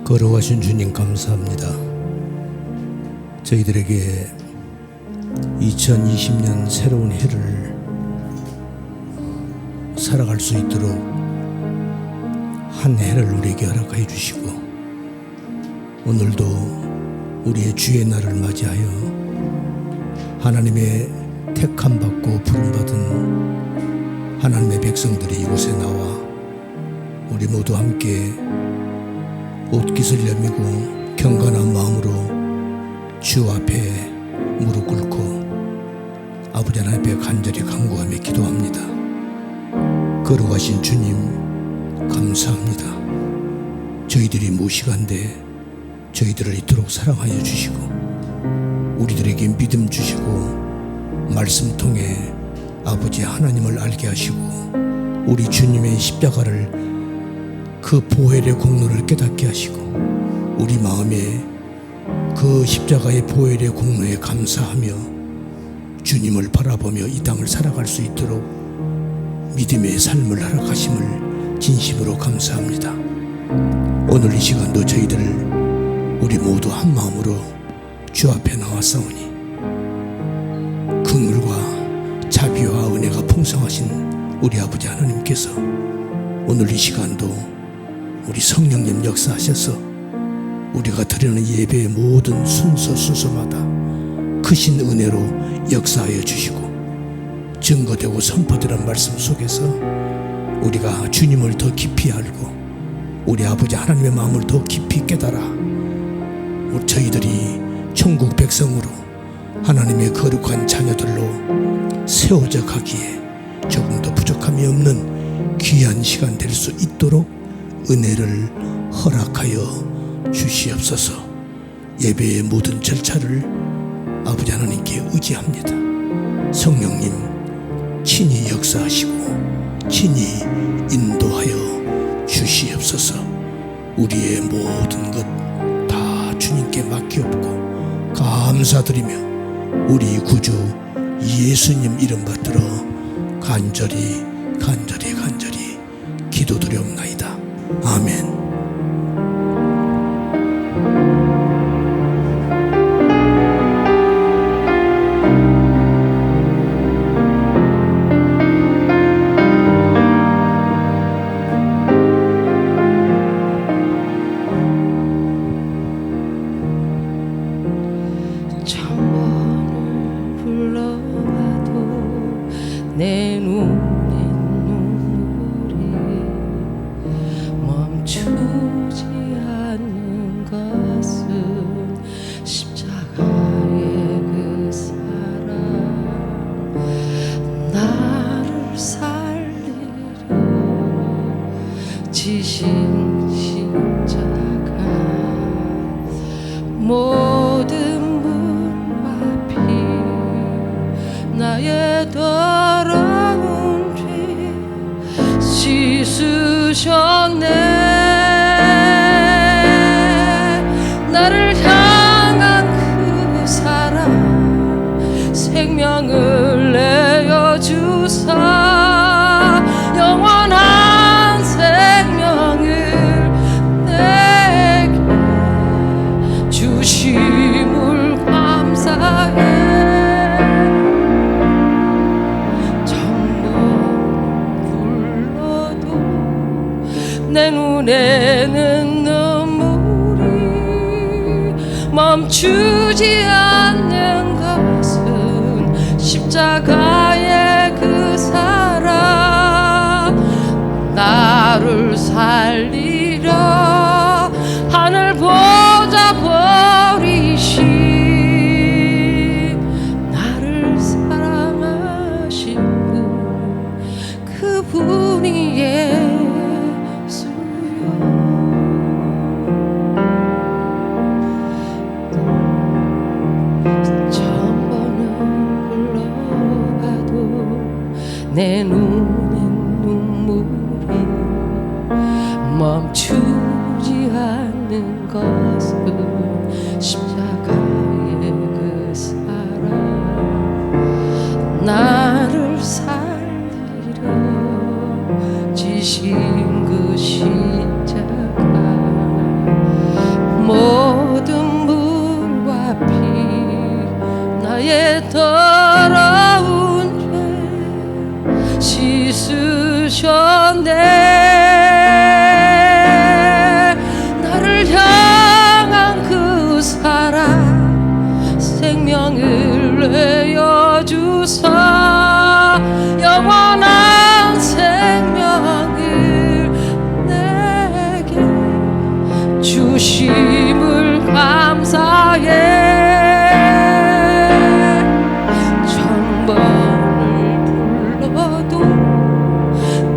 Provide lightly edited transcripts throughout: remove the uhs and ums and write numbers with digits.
걸어가신 주님 감사합니다. 저희들에게 2020년 새로운 해를 살아갈 수 있도록 한 해를 우리에게 허락하여 주시고, 오늘도 우리의 주의 날을 맞이하여 하나님의 택함 받고 부름받은 하나님의 백성들이 이곳에 나와 우리 모두 함께 옷깃을 여미고 경건한 마음으로 주 앞에 무릎 꿇고 아버지 하나님 앞에 간절히 간구하며 기도합니다. 걸어가신 주님 감사합니다. 저희들이 무시간데 저희들을 이토록 사랑하여 주시고, 우리들에게 믿음 주시고 말씀 통해 아버지 하나님을 알게 하시고, 우리 주님의 십자가를 그 보혈의 공로를 깨닫게 하시고, 우리 마음에 그 십자가의 보혈의 공로에 감사하며 주님을 바라보며 이 땅을 살아갈 수 있도록 믿음의 삶을 허락하심을 진심으로 감사합니다. 오늘 이 시간도 저희들을 우리 모두 한 마음으로 주 앞에 나왔사오니 긍휼과 자비와 은혜가 풍성하신 우리 아버지 하나님께서 오늘 이 시간도 우리 성령님 역사하셔서 우리가 드리는 예배의 모든 순서마다 크신 은혜로 역사하여 주시고, 증거되고 선포되는 말씀 속에서 우리가 주님을 더 깊이 알고 우리 아버지 하나님의 마음을 더 깊이 깨달아 우리 저희들이 천국 백성으로 하나님의 거룩한 자녀들로 세워져 가기에 조금 더 부족함이 없는 귀한 시간 될 수 있도록 은혜를 허락하여 주시옵소서. 예배의 모든 절차를 아버지 하나님께 의지합니다. 성령님 친히 역사하시고 친히 인도하여 주시옵소서. 우리의 모든 것 다 주님께 맡기옵고 감사드리며 우리 구주 예수님 이름 받들어 간절히 기도드리옵나이다. 아멘. 천번을 불러봐도 내 눈에 눈물이 멈추지 않는 것은 십자가의 그 사랑, 나를 살리려 지신 십자가, 모든 나의 더러운 죄 씻으셨네. 나를 향한 그 사랑, 생명을 내어주사 영원한 생명을 내게 주심을 감사해. 내 눈에는 눈물이 멈추지 않는 것은 십자가의 그 사랑, 나를 살리려 하늘 보좌 버리신 나를 사랑하신 분, 그분이 내 눈엔 눈물이 멈추지 않는 것은 십자가의 그 사랑, 나를 살리려 지신 그 십자가,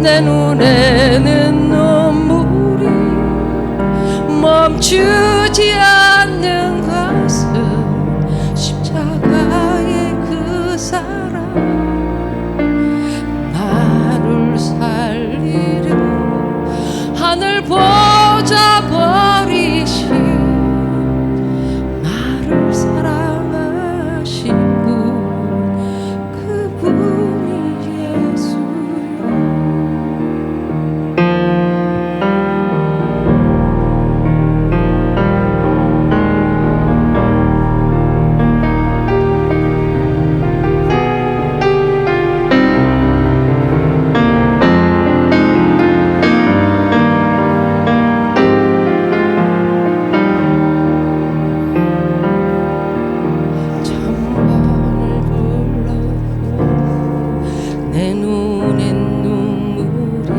내 눈에는 눈물이 멈추지 않는 것은 십자가의 그 사랑 나를 살리려 하늘 보자 버리신 나를 사랑하신 분 그분이 예수여. 천번을 불러도 내 눈엔 눈물이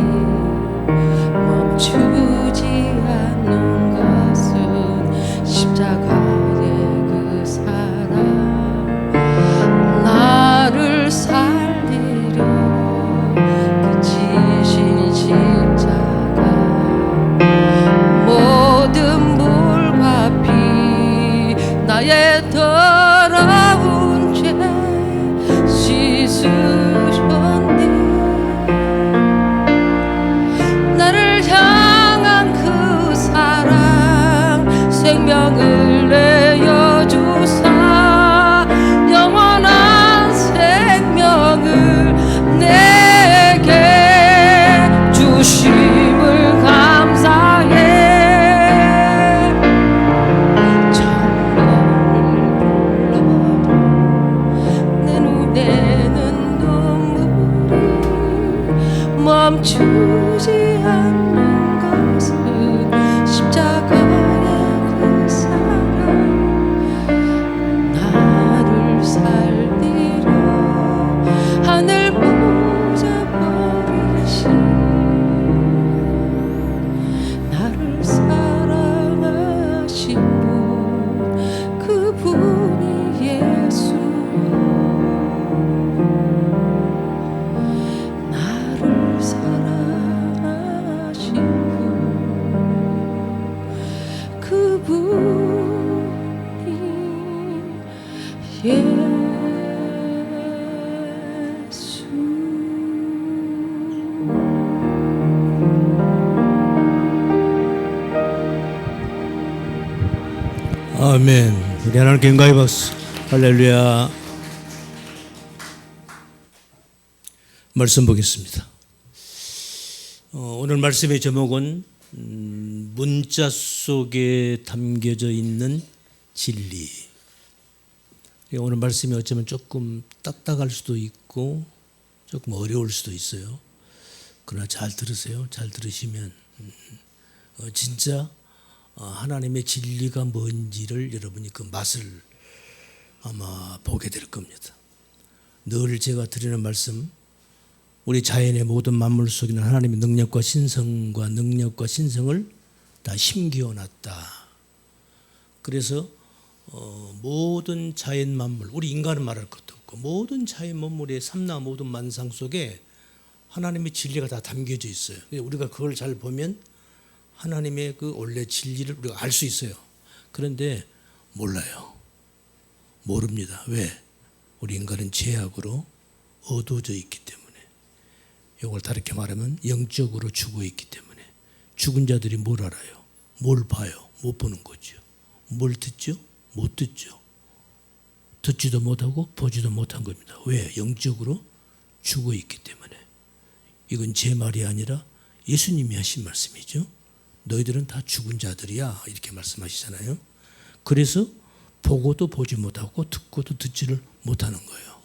멈추지 않는 것은 십자가의 그 사랑 나를 살리려 그치신 십자가 모든 물과 피 나의 더러운 죄 씻으셨네. 나를 향한 그 사랑 생명을 내어주사 영원한 생명을 내게 주심을 감사해. 천번을 불러도 내 눈에는 눈물이 멈추지 않는 것은 십자가의 그 사랑 나를 살리려 하늘 보자 버리신 나를 사랑하신 분 그분이 예수여. 나를 사랑하신 분 그분이 예수. 아멘. 우리 하나님 경가의 박수. 할렐루야. 말씀 보겠습니다. 오늘 말씀의 제목은 문자 속에 담겨져 있는 진리. 오늘 말씀이 어쩌면 조금 딱딱할 수도 있고 조금 어려울 수도 있어요. 그러나 잘 들으세요. 잘 들으시면 진짜 하나님의 진리가 뭔지를 여러분이 그 맛을 아마 보게 될 겁니다. 늘 제가 드리는 말씀, 우리 자연의 모든 만물 속에는 하나님의 능력과 신성과 능력과 신성을 다 심기어놨다. 그래서 모든 자연 만물, 우리 인간은 말할 것도 없고 모든 자연 만물의 삼라 모든 만상 속에 하나님의 진리가 다 담겨져 있어요. 우리가 그걸 잘 보면 하나님의 그 원래 진리를 우리가 알 수 있어요. 그런데 몰라요. 모릅니다. 왜? 우리 인간은 죄악으로 어두워져 있기 때문에. 이걸 다르게 말하면 영적으로 죽어 있기 때문에. 죽은 자들이 뭘 알아요? 뭘 봐요? 못 보는 거죠. 뭘 듣죠? 못 듣죠. 듣지도 못하고 보지도 못한 겁니다. 왜? 영적으로 죽어 있기 때문에. 이건 제 말이 아니라 예수님이 하신 말씀이죠. 너희들은 다 죽은 자들이야, 이렇게 말씀하시잖아요. 그래서 보고도 보지 못하고 듣고도 듣지를 못하는 거예요.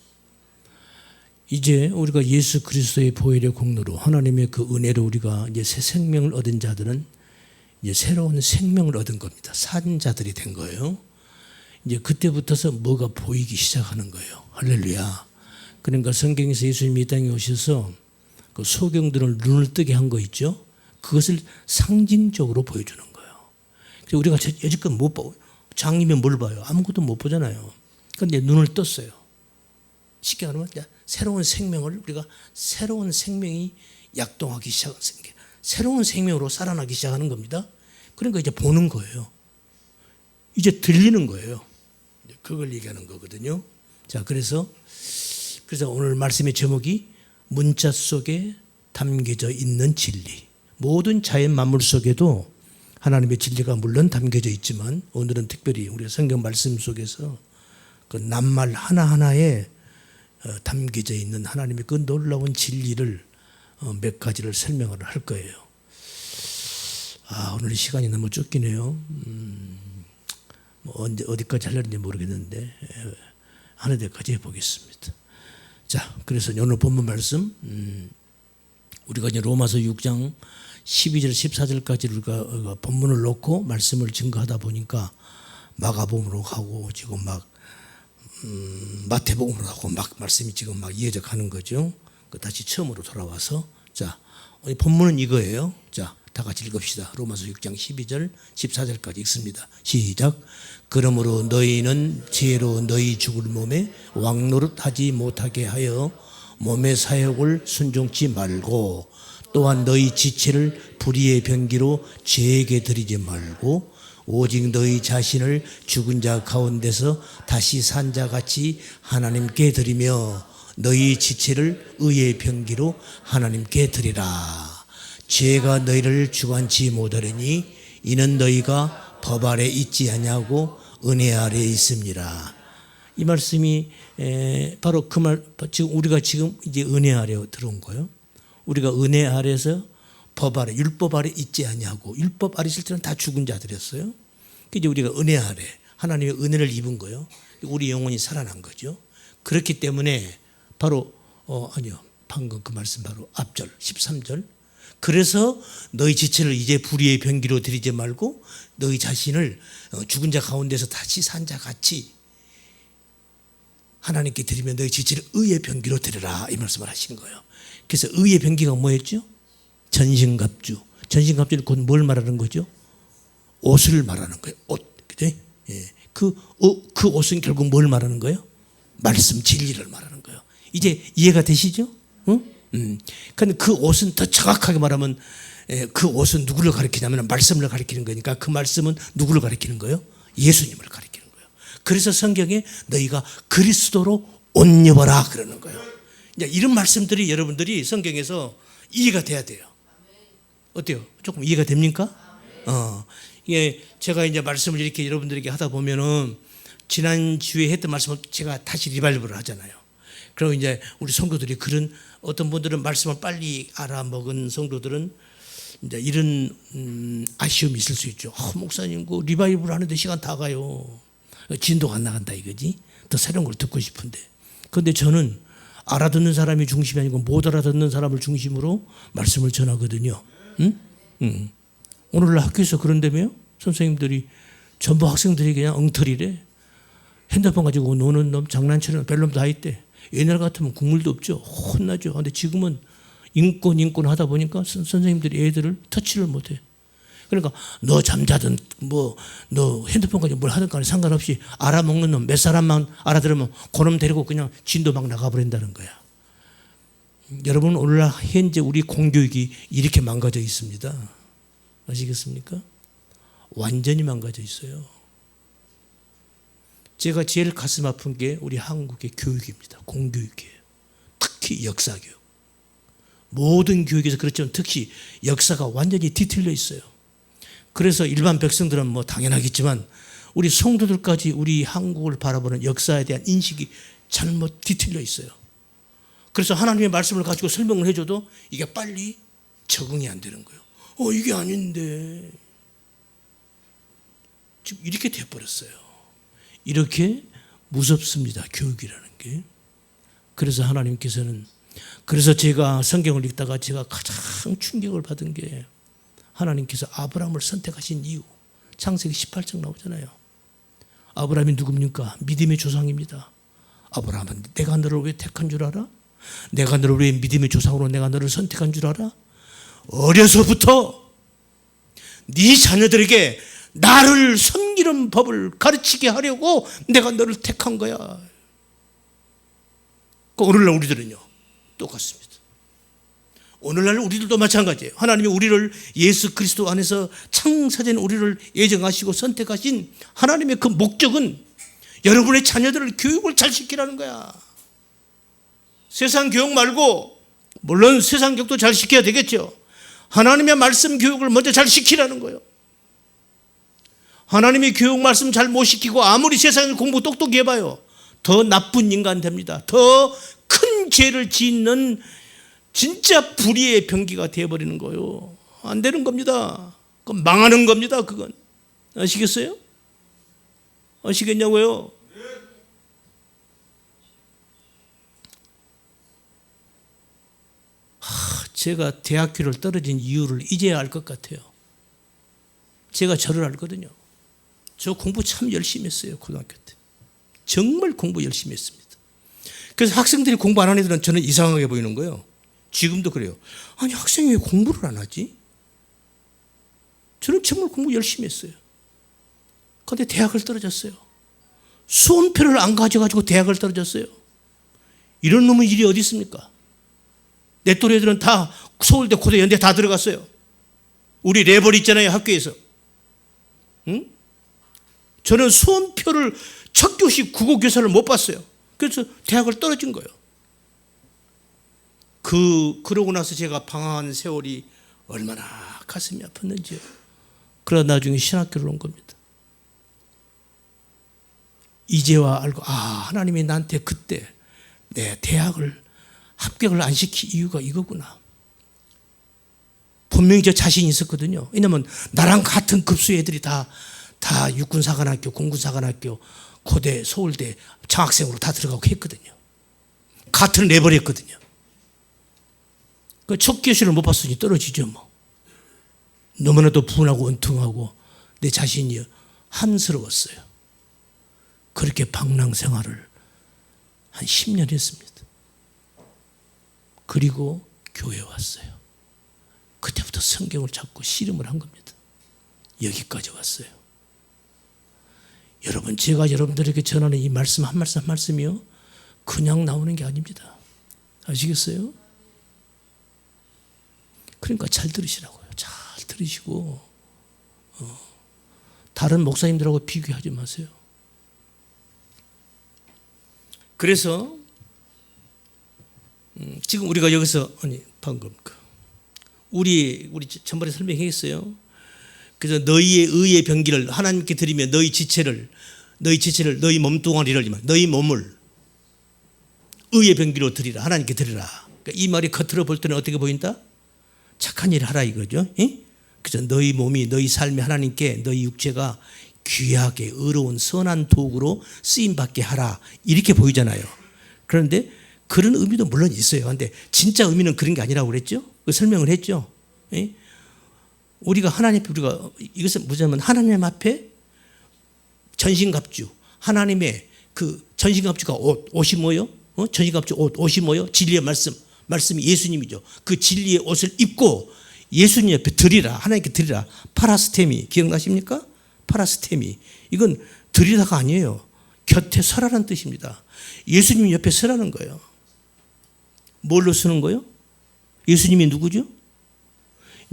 이제 우리가 예수 그리스도의 보혈의 공로로 하나님의 그 은혜로 우리가 이제 새 생명을 얻은 자들은 이제 새로운 생명을 얻은 겁니다. 산 자들이 된 거예요. 이제 그때부터서 뭐가 보이기 시작하는 거예요. 할렐루야. 그러니까 성경에서 예수님이 이 땅에 오셔서 그 소경들을 눈을 뜨게 한 거 있죠. 그것을 상징적으로 보여주는 거예요. 그래서 우리가 여지껏 못 보고 장이면 뭘 봐요? 아무것도 못 보잖아요. 그런데 눈을 떴어요. 쉽게 말하면 새로운 생명을 우리가 새로운 생명이 약동하기 시작한 새로운 생명으로 살아나기 시작하는 겁니다. 그러니까 이제 보는 거예요. 이제 들리는 거예요. 그걸 얘기하는 거거든요. 자, 그래서 오늘 말씀의 제목이 문자 속에 담겨져 있는 진리. 모든 자연 만물 속에도 하나님의 진리가 물론 담겨져 있지만 오늘은 특별히 우리가 성경 말씀 속에서 그 낱말 하나하나에 담겨져 있는 하나님의 그 놀라운 진리를 몇 가지를 설명을 할 거예요. 오늘 시간이 너무 쫓기네요. 뭐 어디까지 하려는지 모르겠는데 하는 데까지 해보겠습니다. 자, 그래서 오늘 본문 말씀 우리가 이제 로마서 6장 12절 14절까지 우리가 본문을 놓고 말씀을 증거하다 보니까 마가복음으로 가고 지금 막 마태복음으로 가고 막 말씀이 지금 막 이어져 가는 거죠. 다시 처음으로 돌아와서 자, 오늘 본문은 이거예요. 자, 다 같이 읽읍시다. 로마서 6장 12절 14절까지 읽습니다. 시작. 그러므로 너희는 지혜로 너희 죽을 몸에 왕노릇하지 못하게 하여 몸의 사욕을 순종치 말고 또한 너희 지체를 불의의 병기로 죄에게 드리지 말고 오직 너희 자신을 죽은 자 가운데서 다시 산 자같이 하나님께 드리며 너희 지체를 의의 병기로 하나님께 드리라. 죄가 너희를 주관치 못하려니 이는 너희가 법 아래 있지 아니하고 은혜 아래 있습니다. 이 말씀이 바로 그 말, 지금 우리가 지금 이제 은혜 아래 들어온 거예요. 우리가 은혜 아래에서 법 아래, 율법 아래 있지 아니하고 율법 아래 있을 때는 다 죽은 자들이었어요. 이제 우리가 은혜 아래 하나님의 은혜를 입은 거예요. 우리 영혼이 살아난 거죠. 그렇기 때문에 바로 아니요, 방금 그 말씀 바로 앞절 13절. 그래서 너희 지체를 이제 불의의 병기로 드리지 말고 너희 자신을 죽은 자 가운데서 다시 산 자 같이 하나님께 드리면 너희 지체를 의의 병기로 드리라 이 말씀을 하신 거예요. 그래서 의의 병기가 뭐였죠? 전신갑주. 전신갑주는 곧 뭘 말하는 거죠? 옷을 말하는 거예요. 옷. 그죠? 예. 그 옷은 결국 뭘 말하는 거예요? 말씀 진리를 말하는 거예요. 이제 이해가 되시죠? 응? 근데 그 옷은 더 정확하게 말하면 그 옷은 누구를 가리키냐면 말씀을 가리키는 거니까 그 말씀은 누구를 가리키는 거예요? 예수님을 가리키는 거예요. 그래서 성경에 너희가 그리스도로 옷 입어라 그러는 거예요. 이제 이런 말씀들이 여러분들이 성경에서 이해가 돼야 돼요. 어때요? 조금 이해가 됩니까? 이게 제가 이제 말씀을 이렇게 여러분들에게 하다 보면은 지난주에 했던 말씀을 제가 다시 리발브를 하잖아요. 그리고 이제 우리 성도들이 그런 어떤 분들은 말씀을 빨리 알아먹은 성도들은 이제 이런 아쉬움이 있을 수 있죠. 목사님 그 리바이벌 하는데 시간 다 가요. 진도가 안 나간다 이거지. 더 새로운 걸 듣고 싶은데. 그런데 저는 알아듣는 사람이 중심이 아니고 못 알아듣는 사람을 중심으로 말씀을 전하거든요. 오늘날 학교에서 그런다며요? 선생님들이 전부 학생들이 그냥 엉터리래. 핸드폰 가지고 노는 놈, 장난치는 별 놈 다 있대. 옛날 같으면 국물도 없죠. 혼나죠. 그런데 지금은 인권 하다 보니까 선생님들이 애들을 터치를 못해. 그러니까 너 잠자든 뭐 너 핸드폰 가지고 뭘 하든 간에 상관없이 알아먹는 놈 몇 사람만 알아들으면 그놈 데리고 그냥 진도 막 나가버린다는 거야. 여러분 오늘날 현재 우리 공교육이 이렇게 망가져 있습니다. 아시겠습니까? 완전히 망가져 있어요. 제가 제일 가슴 아픈 게 우리 한국의 교육입니다. 공교육이에요. 특히 역사교육. 모든 교육에서 그렇지만 특히 역사가 완전히 뒤틀려 있어요. 그래서 일반 백성들은 뭐 당연하겠지만 우리 성도들까지 우리 한국을 바라보는 역사에 대한 인식이 잘못 뒤틀려 있어요. 그래서 하나님의 말씀을 가지고 설명을 해줘도 이게 빨리 적응이 안 되는 거예요. 이게 아닌데. 지금 이렇게 돼버렸어요. 이렇게 무섭습니다. 교육이라는 게. 그래서 하나님께서는 그래서 제가 성경을 읽다가 제가 가장 충격을 받은 게 하나님께서 아브라함을 선택하신 이유. 창세기 18장 나오잖아요. 아브라함이 누굽니까? 믿음의 조상입니다. 아브라함은 내가 너를 왜 택한 줄 알아? 내가 너를 왜 믿음의 조상으로 내가 너를 선택한 줄 알아? 어려서부터 네 자녀들에게 나를 섬기는 법을 가르치게 하려고 내가 너를 택한 거야. 오늘날 우리들은요 똑같습니다. 오늘날 우리들도 마찬가지예요. 하나님이 우리를 예수 그리스도 안에서 창세된 우리를 예정하시고 선택하신 하나님의 그 목적은 여러분의 자녀들을 교육을 잘 시키라는 거야. 세상 교육 말고, 물론 세상 교육도 잘 시켜야 되겠죠. 하나님의 말씀 교육을 먼저 잘 시키라는 거예요. 하나님의 교육 말씀 잘 못 시키고 아무리 세상에 공부 똑똑히 해봐요, 더 나쁜 인간 됩니다. 더 큰 죄를 짓는 진짜 불의의 병기가 되어버리는 거예요. 안 되는 겁니다. 그건 망하는 겁니다. 그건 아시겠어요? 아시겠냐고요? 제가 대학교를 떨어진 이유를 이제야 알 것 같아요. 제가 저를 알거든요. 저 공부 참 열심히 했어요. 고등학교 때 정말 공부 열심히 했습니다. 그래서 학생들이 공부 안 하는 애들은 저는 이상하게 보이는 거예요. 지금도 그래요. 아니, 학생이 왜 공부를 안 하지? 저는 정말 공부 열심히 했어요. 그런데 대학을 떨어졌어요. 수험표를 안 가져가지고 대학을 떨어졌어요. 이런 놈의 일이 어디 있습니까? 내 또래 애들은 다 서울대, 고대, 연대 다 들어갔어요. 우리 레벌 있잖아요, 학교에서. 응? 저는 수험표를 첫 교시 국어 교사를 못 봤어요. 그래서 대학을 떨어진 거예요. 그러고 나서 제가 방황한 세월이 얼마나 가슴이 아팠는지요. 그러다 나중에 신학교를 온 겁니다. 이제와 알고, 하나님이 나한테 그때 내 대학을 합격을 안 시킨 이유가 이거구나. 분명히 저 자신이 있었거든요. 왜냐하면 나랑 같은 급수의 애들이 다 육군사관학교, 공군사관학교, 고대, 서울대 장학생으로 다 들어가고 했거든요. 같은 레벨 했거든요. 그 첫 교시를 못 봤으니 떨어지죠 뭐. 너무나도 분하고 원통하고 내 자신이 한스러웠어요. 그렇게 방랑 생활을 한 10년 했습니다. 그리고 교회에 왔어요. 그때부터 성경을 잡고 씨름을 한 겁니다. 여기까지 왔어요. 여러분, 제가 여러분들에게 전하는 이 말씀 한 말씀 한 말씀이요, 그냥 나오는 게 아닙니다. 아시겠어요? 그러니까 잘 들으시라고요. 잘 들으시고 다른 목사님들하고 비교하지 마세요. 그래서 지금 우리가 여기서, 방금 우리 전번에 설명했어요. 그래서 너희의 의의 병기를 하나님께 드리며 너희 지체를 너희 몸뚱아리를, 너희 몸을 의의 병기로 드리라. 하나님께 드리라. 그러니까 이 말이 겉으로 볼 때는 어떻게 보인다? 착한 일을 하라 이거죠. 그래서 너희 몸이, 너희 삶이 하나님께, 너희 육체가 귀하게 의로운 선한 도구로 쓰임받게 하라, 이렇게 보이잖아요. 그런데 그런 의미도 물론 있어요. 그런데 진짜 의미는 그런 게 아니라고 그랬죠. 설명을 했죠. 우리가 하나님 앞에, 우리가 이것은 뭐냐면 하나님 앞에 전신갑주, 하나님의 그 전신갑주가 옷이 뭐요? 전신갑주 옷이 뭐요? 진리의 말씀이 예수님이죠. 그 진리의 옷을 입고 예수님 옆에 드리라, 하나님께 드리라. 파라스테미 기억나십니까? 파라스테미, 이건 드리라가 아니에요. 곁에 서라는 뜻입니다. 예수님 옆에 서라는 거예요. 뭘로 쓰는 거예요? 예수님이 누구죠?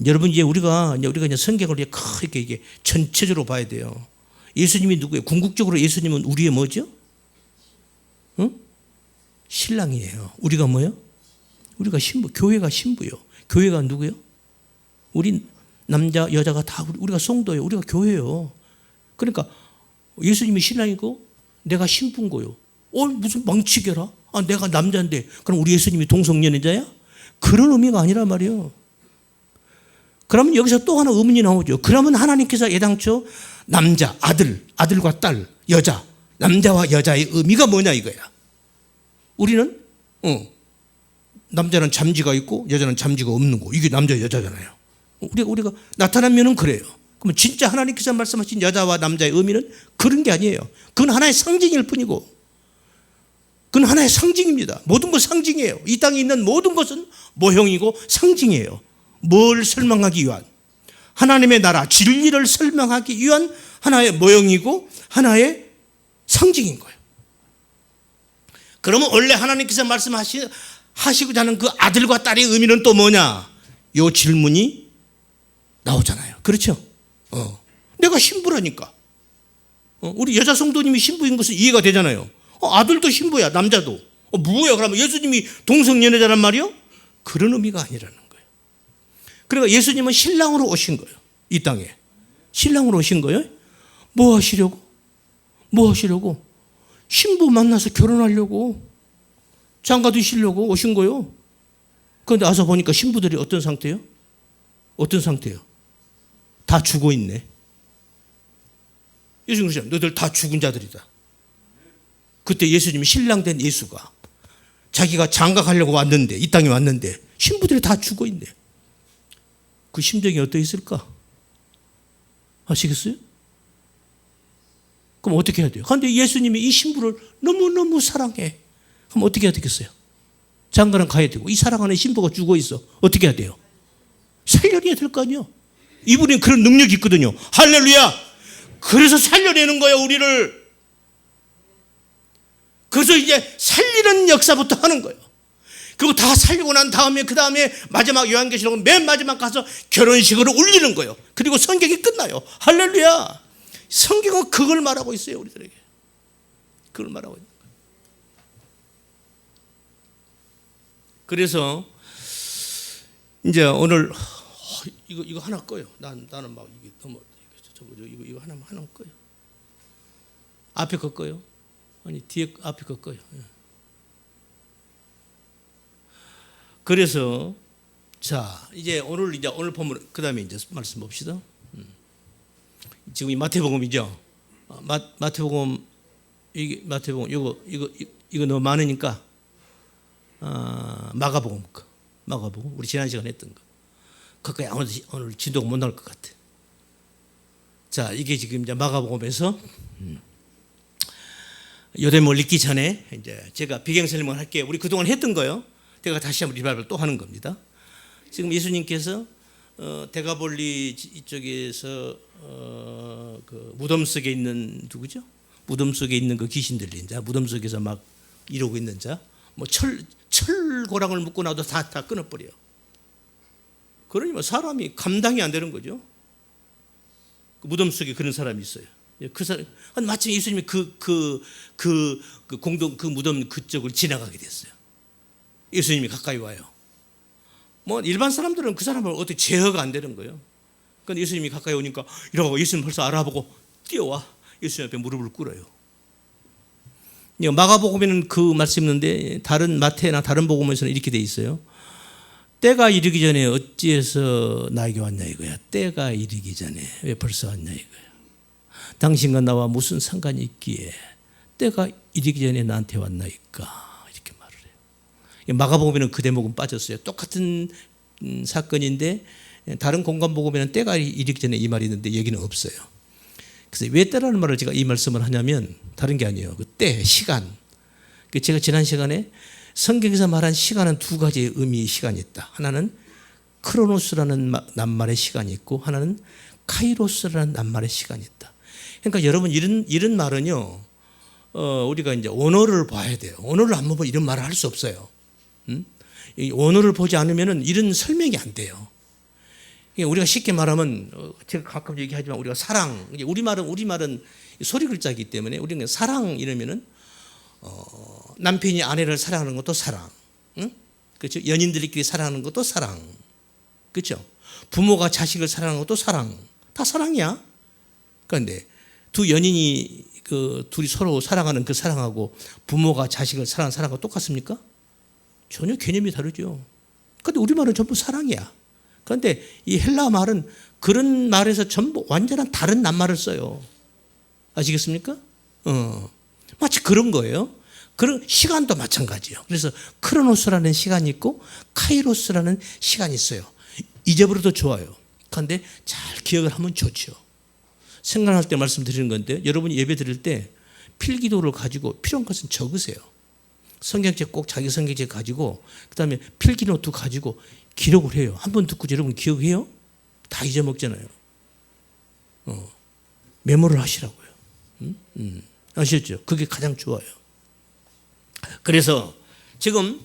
여러분, 이제 우리가 이제 성경을 이렇게 이게 전체적으로 봐야 돼요. 예수님이 누구예요? 궁극적으로 예수님은 우리의 뭐죠? 신랑이에요. 우리가 뭐예요? 우리가 신부, 교회가 신부요. 교회가 누구예요? 우리 남자 여자가 다 우리가 성도예요. 우리가 교회예요. 그러니까 예수님이 신랑이고 내가 신부인 거예요. 무슨 망치게라? 내가 남자인데 그럼 우리 예수님이 동성연애자야? 그런 의미가 아니란 말이에요. 그러면 여기서 또 하나 의문이 나오죠. 그러면 하나님께서 애당초 남자, 아들과 딸, 여자, 남자와 여자의 의미가 뭐냐 이거야. 우리는 남자는 잠지가 있고 여자는 잠지가 없는 거, 이게 남자 여자잖아요. 우리가 나타난 면은 그래요. 그러면 진짜 하나님께서 말씀하신 여자와 남자의 의미는 그런 게 아니에요. 그건 하나의 상징일 뿐이고, 그건 하나의 상징입니다. 모든 것 상징이에요. 이 땅에 있는 모든 것은 모형이고 상징이에요. 뭘 설명하기 위한? 하나님의 나라, 진리를 설명하기 위한 하나의 모형이고 하나의 상징인 거예요. 그러면 원래 하나님께서 말씀하신 하시고자 하는 그 아들과 딸의 의미는 또 뭐냐? 이 질문이 나오잖아요. 그렇죠? 내가 신부라니까. 우리 여자 성도님이 신부인 것은 이해가 되잖아요. 아들도 신부야, 남자도. 뭐야? 그러면 예수님이 동성연애자란 말이요? 그런 의미가 아니라는 거예요. 그러니까 예수님은 신랑으로 오신 거예요. 이 땅에. 신랑으로 오신 거예요. 뭐 하시려고? 뭐 하시려고? 신부 만나서 결혼하려고, 장가 드시려고 오신 거예요. 그런데 와서 보니까 신부들이 어떤 상태예요? 어떤 상태예요? 다 죽어 있네. 예수님 그러잖아요. 너희들 다 죽은 자들이다. 그때 예수님이 신랑 된 예수가 자기가 장가 가려고 왔는데, 이 땅에 왔는데 신부들이 다 죽어 있네. 그 심정이 어떠했을까? 아시겠어요? 그럼 어떻게 해야 돼요? 그런데 예수님이 이 신부를 너무너무 사랑해. 그럼 어떻게 해야 되겠어요? 장가는 가야 되고 이 사랑하는 신부가 죽어 있어. 어떻게 해야 돼요? 살려내야 될 거 아니에요? 이분이 그런 능력이 있거든요. 할렐루야! 그래서 살려내는 거예요, 우리를. 그래서 이제 살리는 역사부터 하는 거예요. 그리고 다 살리고 난 다음에 그 다음에 마지막 요한계시록 맨 마지막 가서 결혼식으로 울리는 거예요. 그리고 성경이 끝나요. 할렐루야! 성경은 그걸 말하고 있어요, 우리들에게. 그걸 말하고 있는 거예요. 그래서 이제 오늘 이거 하나 꺼요. 나는 막 이게 너무 이거 하나 꺼요. 앞에 거 꺼요. 아니 뒤에 앞에 거 꺼요. 그래서 자 이제 오늘 보면 그 다음에 이제 말씀 봅시다. 지금 이 마태복음이죠. 마태복음 이거 너무 많으니까 마가복음 우리 지난 시간에 했던 거. 그거에 오늘 진도가 못 나올 것 같아. 자, 이게 지금 이제 마가복음에서 요대목을 읽기 전에 이제 제가 배경 설명을 할게요. 우리 그동안 했던 거요. 제가 다시 한번 리바이벌 또 하는 겁니다. 지금 예수님께서 대가볼리 이쪽에서 그 무덤 속에 있는 누구죠? 무덤 속에 있는 그 귀신 들린 자, 무덤 속에서 막 이러고 있는 자, 뭐 철고랑을 묶고 나도 다 끊어버려요. 그러니 뭐 사람이 감당이 안 되는 거죠. 그 무덤 속에 그런 사람이 있어요. 그 사람 마침 예수님이 그 무덤 그쪽을 지나가게 됐어요. 예수님이 가까이 와요. 뭐 일반 사람들은 그 사람을 어떻게 제어가 안 되는 거예요. 그런데 예수님이 가까이 오니까 이러고 예수님 벌써 알아보고 뛰어와 예수님 앞에 무릎을 꿇어요. 마가복음에는 그 말씀 있는데 다른 마태나 다른 복음에서는 이렇게 돼 있어요. 때가 이르기 전에 어찌해서 나에게 왔냐 이거야. 때가 이르기 전에 왜 벌써 왔냐 이거야. 당신과 나와 무슨 상관이 있기에 때가 이르기 전에 나한테 왔나이까 이렇게 말을 해요. 마가복음에는 그 대목은 빠졌어요. 똑같은 사건인데 다른 공간복음에는 때가 이르기 전에 이 말이 있는데 여기는 없어요. 그래서 왜 때라는 말을 제가 이 말씀을 하냐면 다른 게 아니에요. 그 때, 시간. 제가 지난 시간에 성경에서 말한 시간은 두 가지의 의미의 시간이 있다. 하나는 크로노스라는 낱말의 시간이 있고 하나는 카이로스라는 낱말의 시간이 있다. 그러니까 여러분 이런 말은요. 우리가 이제 언어를 봐야 돼요. 언어를 안 보면 이런 말을 할 수 없어요. 이 언어를 보지 않으면 이런 설명이 안 돼요. 우리가 쉽게 말하면 제가 가끔 얘기하지만 우리가 사랑, 우리말은 소리 글자이기 때문에 우리는 사랑 이러면은 남편이 아내를 사랑하는 것도 사랑, 응? 그렇죠? 연인들끼리 사랑하는 것도 사랑, 그렇죠? 부모가 자식을 사랑하는 것도 사랑, 다 사랑이야. 그런데 두 연인이 둘이 서로 사랑하는 그 사랑하고 부모가 자식을 사랑하는 사랑하고 똑같습니까? 전혀 개념이 다르죠. 그런데 우리말은 전부 사랑이야. 그런데 이 헬라 말은 그런 말에서 전부 완전한 다른 낱말을 써요. 아시겠습니까? 마치 그런 거예요. 그런 시간도 마찬가지예요. 그래서 크로노스라는 시간이 있고 카이로스라는 시간이 있어요. 잊어버려도 좋아요. 그런데 잘 기억을 하면 좋죠. 생각할 때 말씀드리는 건데 여러분이 예배 드릴 때 필기도를 가지고 필요한 것은 적으세요. 성경책 꼭 자기 성경책 가지고 그다음에 필기노트 가지고 기록을 해요. 한 번 듣고 여러분 기억해요? 다 잊어먹잖아요. 메모를 하시라고요. 아시겠죠? 그게 가장 좋아요. 그래서 지금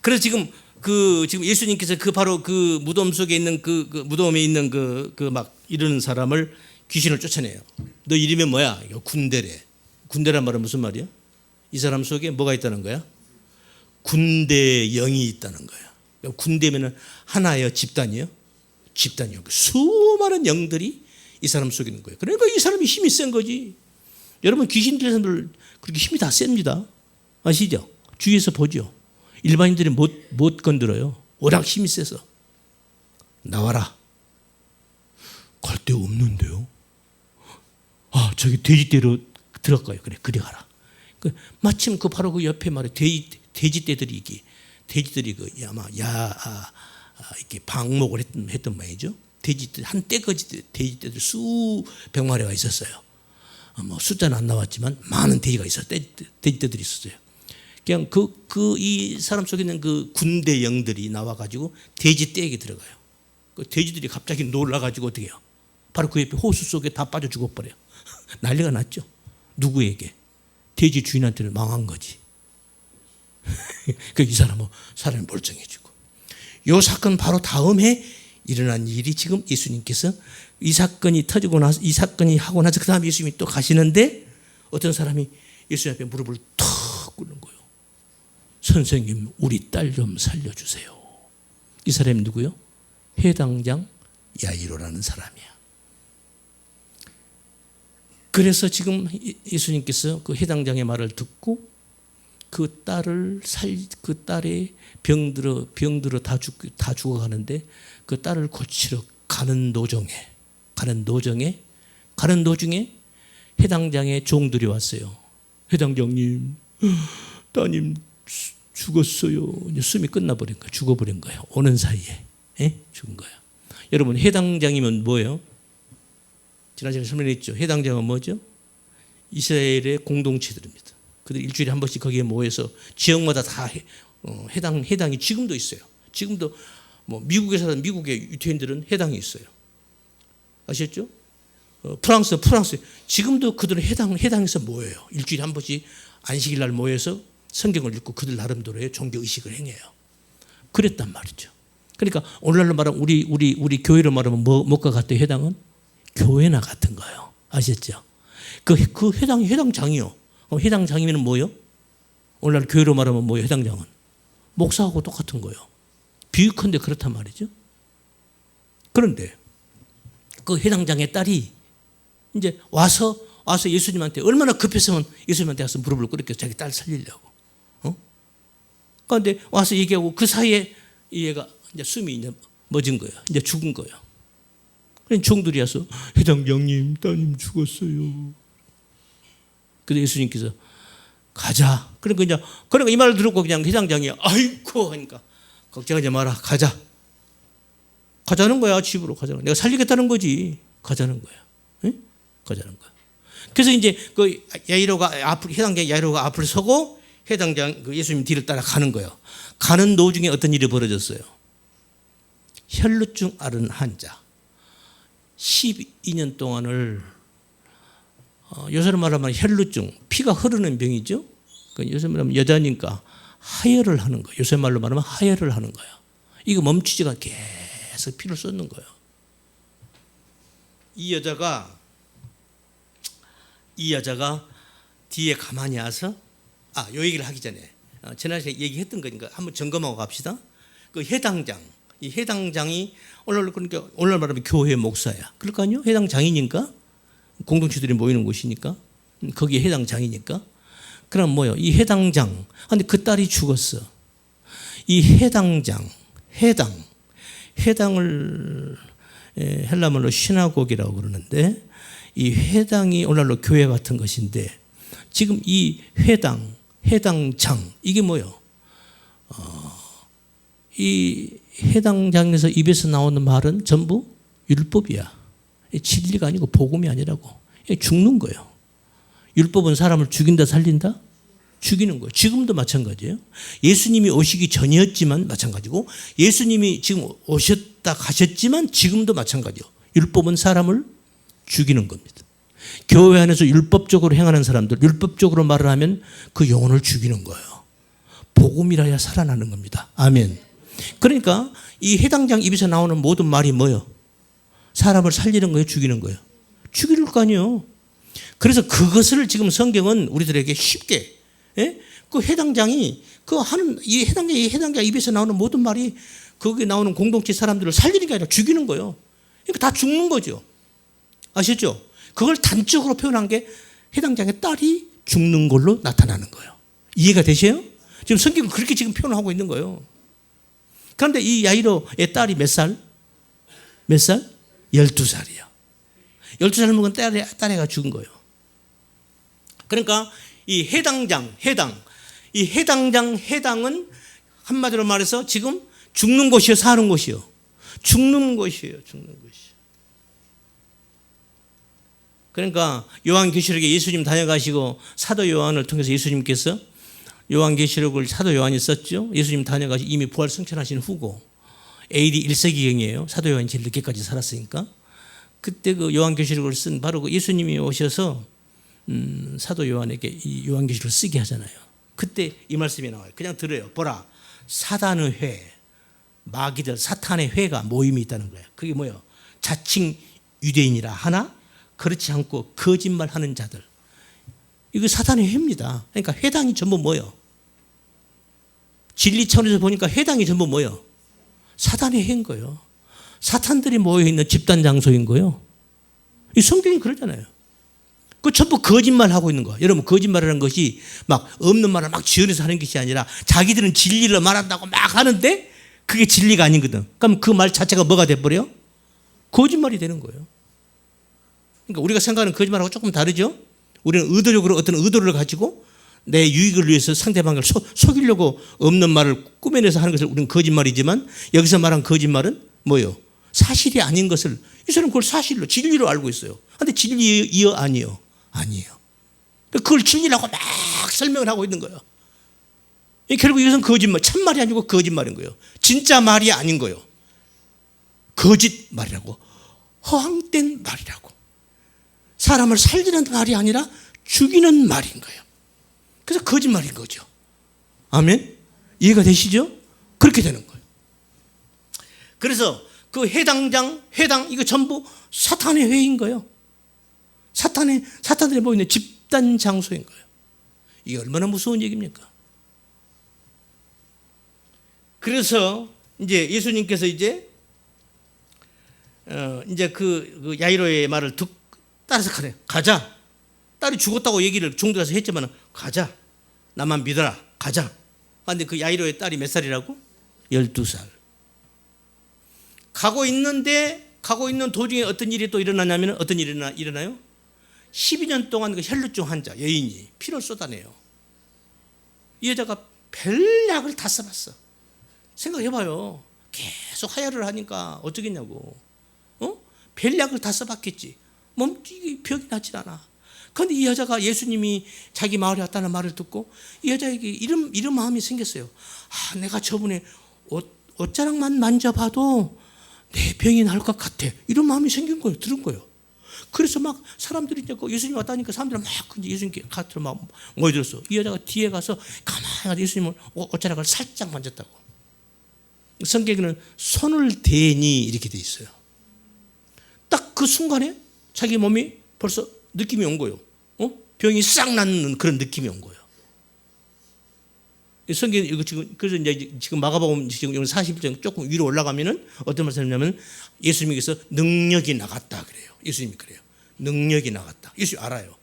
그래서 지금 예수님께서 그 바로 그 무덤 속에 있는 그 무덤에 있는 그 막 이러는 사람을 귀신을 쫓아내요. 너 이름이 뭐야? 이거 군대래. 군대란 말은 무슨 말이야? 이 사람 속에 뭐가 있다는 거야? 군대 영이 있다는 거야. 군대면은 하나예요, 집단이요? 집단이요. 수많은 영들이 이 사람 속에 있는 거예요. 그러니까 이 사람이 힘이 센 거지. 여러분 귀신 들린 사람들 그렇게 힘이 다 셉니다. 아시죠? 주위에서 보죠. 일반인들이 못 건드려요. 워낙 힘이 세서. 나와라. 갈 데 없는데요. 아, 저기 돼지떼로 들어가요. 그래, 그리 가라. 마침 바로 그 옆에 말에 돼지떼들이 돼지들이 아마 이렇게 방목을 했던 모양이죠. 돼지떼 한 떼거지 돼지떼들 수백 마리가 있었어요. 뭐 숫자는 안 나왔지만 많은 돼지가 있었어요. 돼지떼들이 있었어요. 그냥 이 사람 속에 있는 그 군대 영들이 나와가지고 돼지떼에게 들어가요. 그 돼지들이 갑자기 놀라가지고 어떻게 해요? 바로 그 옆에 호수 속에 다 빠져 죽어버려요. 난리가 났죠. 누구에게? 돼지 주인한테는 망한 거지. 이 사람은 사람이 멀쩡해지고. 이 사건 바로 다음에 일어난 일이 지금 예수님께서 이 사건이 터지고 나서 이 사건이 하고 나서 그 다음에 예수님이 또 가시는데 어떤 사람이 예수님 앞에 무릎을 턱 꿇는 거예요. 선생님, 우리 딸 좀 살려주세요. 이 사람이 누구요? 해당장 야이로라는 사람이야. 그래서 지금 예수님께서 그 해당장의 말을 듣고 그 딸의 병들어 다 죽어가는데 그 딸을 고치러 가는 도중에 해당장의 종들이 왔어요. 해당장님, 따님 죽었어요. 이제 숨이 끝나버린 거예요. 죽어버린 거예요. 오는 사이에 죽은 거예요. 여러분, 해당장이면 뭐예요? 지난 시간에 설명했죠. 해당장은 뭐죠? 이스라엘의 공동체들입니다. 그들 일주일에 한 번씩 거기에 모여서 지역마다 다 해당이 지금도 있어요. 지금도 뭐 미국에 사는 미국의 유태인들은 해당이 있어요. 아셨죠? 프랑스 지금도 그들은 해당에서 모여요. 일주일에 한 번씩 안식일 날 모여서 성경을 읽고 그들 나름대로의 종교 의식을 행해요. 그랬단 말이죠. 그러니까 오늘날로 말하면 우리 교회로 말하면 뭐가 같아요? 해당은 교회나 같은 거예요. 아셨죠? 그 해당장이요. 해당장이면 뭐예요? 오늘날 교회로 말하면 뭐예요? 해당장은 목사하고 똑같은 거예요. 비유컨대 그렇단 말이죠. 그런데 그 해당장의 딸이 이제 와서 예수님한테 얼마나 급했으면 예수님한테 가서 무릎을 꿇었겠어요. 자기 딸 살리려고. 그런데 와서 얘기하고 그 사이에 이 애가 이제 숨이 이제 멎은 거예요. 이제 죽은 거예요. 그래서 종들이 와서 해당장님, 따님 죽었어요. 그래서 예수님께서 가자. 그러니까 이 말을 들었고 그냥 해당장이 아이고 하니까 걱정하지 마라. 가자는 거야. 집으로 가자는 거야. 내가 살리겠다는 거지. 가자는 거야. 응? 가자는 거야. 그래서 이제 그 해당장 야이로가 앞을 서고 해당장 예수님 뒤를 따라 가는 거예요. 가는 도중에 어떤 일이 벌어졌어요? 혈루증 앓은 환자 12년 동안을 요새로 말하면 혈루증, 피가 흐르는 병이죠. 요새 말하면 여자니까 하혈을 하는 거예요. 요새 말로 말하면 하혈을 하는 거예요. 이거 멈추지가 않게 계속 피를 쏟는 거예요. 이 여자가 뒤에 가만히 와서 요 얘기를 하기 전에 지난주에 얘기했던 거니까 한번 점검하고 갑시다. 그 이 해당장이 오늘 말하면 교회 목사야. 그럴 거 아니요? 해당장이니까 공동체들이 모이는 곳이니까 거기에 해당장이니까. 그럼 뭐요? 이 해당장. 근데 그 딸이 죽었어. 이 해당을 헬라말로 시나고기라고 그러는데 이 해당이 오늘날로 교회 같은 것인데 지금 이 해당장 이게 뭐요? 이 해당장에서 입에서 나오는 말은 전부 율법이야. 진리가 아니고 복음이 아니라고. 죽는 거예요. 율법은 사람을 죽인다 살린다? 죽이는 거예요. 지금도 마찬가지예요. 예수님이 오시기 전이었지만 마찬가지고 예수님이 지금 오셨다 가셨지만 지금도 마찬가지예요. 율법은 사람을 죽이는 겁니다. 교회 안에서 율법적으로 행하는 사람들, 율법적으로 말을 하면 그 영혼을 죽이는 거예요. 복음이라야 살아나는 겁니다. 아멘. 그러니까 이 해당장 입에서 나오는 모든 말이 뭐예요? 사람을 살리는 거예요? 죽이는 거예요? 죽일 거 아니에요. 그래서 그것을 지금 성경은 우리들에게 쉽게, 예? 그 해당장이 그 하는 이 해당장 입에서 나오는 모든 말이 거기에 나오는 공동체 사람들을 살리는 게 아니라 죽이는 거예요. 그러니까 다 죽는 거죠. 아시죠? 그걸 단적으로 표현한 게 해당장의 딸이 죽는 걸로 나타나는 거예요. 이해가 되세요? 지금 성경은 그렇게 지금 표현하고 있는 거예요. 그런데 이 야이로의 딸이 몇 살? 몇 살? 12살이요. 12살 먹은 딸애가 죽은 거예요. 그러니까 이 이 해당은 한마디로 말해서 지금 죽는 곳이요, 사는 곳이요? 죽는 곳이에요. 그러니까 요한계시록에 예수님 다녀가시고 사도 요한을 통해서 예수님께서 요한계시록을 사도 요한이 썼죠. 예수님 다녀가시고 이미 부활 승천하신 후고 AD 1세기경이에요. 사도 요한이 제일 늦게까지 살았으니까. 그때 그 요한계시록을 쓴 바로 그 예수님이 오셔서 사도 요한에게 이 요한계시록을 쓰게 하잖아요. 그때 이 말씀이 나와요. 그냥 들어요. 보라, 사단의 회, 마귀들 사탄의 회가 모임이 있다는 거예요. 그게 뭐예요? 자칭 유대인이라 하나 그렇지 않고 거짓말하는 자들. 이거 사탄의 회입니다. 그러니까 회당이 전부 뭐예요? 진리 차원에서 보니까 회당이 전부 뭐예요? 사탄의 회인 거예요. 사탄들이 모여있는 집단 장소인 거예요. 이 성경이 그러잖아요. 그 전부 거짓말하고 있는 거예요. 여러분, 거짓말이라는 것이 막 없는 말을 막 지어내서 하는 것이 아니라 자기들은 진리를 말한다고 막 하는데 그게 진리가 아니거든. 그럼 그 말 자체가 뭐가 돼버려요? 거짓말이 되는 거예요. 그러니까 우리가 생각하는 거짓말하고 조금 다르죠. 우리는 의도적으로 어떤 의도를 가지고 내 유익을 위해서 상대방을 속이려고 없는 말을 꾸며내서 하는 것을 우리는 거짓말이지만 여기서 말한 거짓말은 뭐예요? 사실이 아닌 것을 이 사람은 그걸 사실로 진리로 알고 있어요. 그런데 진리이요 아니요? 아니에요. 그걸 진리라고 막 설명을 하고 있는 거예요. 결국 이것은 거짓말, 참말이 아니고 거짓말인 거예요. 진짜 말이 아닌 거예요. 거짓말이라고, 허황된 말이라고. 사람을 살리는 말이 아니라 죽이는 말인 거예요. 그래서 거짓말인 거죠. 아멘? 이해가 되시죠? 그렇게 되는 거예요. 그래서 그 회당 이거 전부 사탄의 회인 거예요. 사탄들이 모이는 집단 장소인 거예요. 이게 얼마나 무서운 얘기입니까? 그래서 이제 예수님께서 이제 그 야이로의 말을 따라서 가래. 가자. 딸이 죽었다고 얘기를 종들에서 했지만 가자. 나만 믿어라. 가자. 그런데 그 야이로의 딸이 몇 살이라고? 12살. 가고 있는 도중에 어떤 일이 또 일어나냐면 어떤 일이 일어나요? 12년 동안 그 혈루증 환자 여인이 피를 쏟아내요. 이 여자가 별약을 다 써봤어. 생각해봐요. 계속 하혈을 하니까 어쩌겠냐고. 별약을 다 써봤겠지. 몸이 병이 낫질 않아. 그런데 이 여자가 예수님이 자기 마을에 왔다는 말을 듣고 이 여자에게 이런 마음이 생겼어요. 아, 내가 저번에 옷자락만 만져봐도 내 병이 나을 것 같아. 이런 마음이 생긴 거예요. 들은 거예요. 그래서 막 사람들이 이제 예수님 왔다니까 사람들은 막 예수님 곁으로 막 모여들었어. 이 여자가 뒤에 가서 가만히 예수님을 옷자락을 살짝 만졌다고. 성경에는 손을 대니 이렇게 돼 있어요. 딱 그 순간에 자기 몸이 벌써 느낌이 온 거예요. 병이 싹 낫는 그런 느낌이 온 거예요. 성경 이거 그래서 이제 지금 마가복음 지금 40장 조금 위로 올라가면은 어떤 말씀이냐면 예수님께서 능력이 나갔다 그래요. 예수님이 그래요. 능력이 나갔다. 예수님 알아요.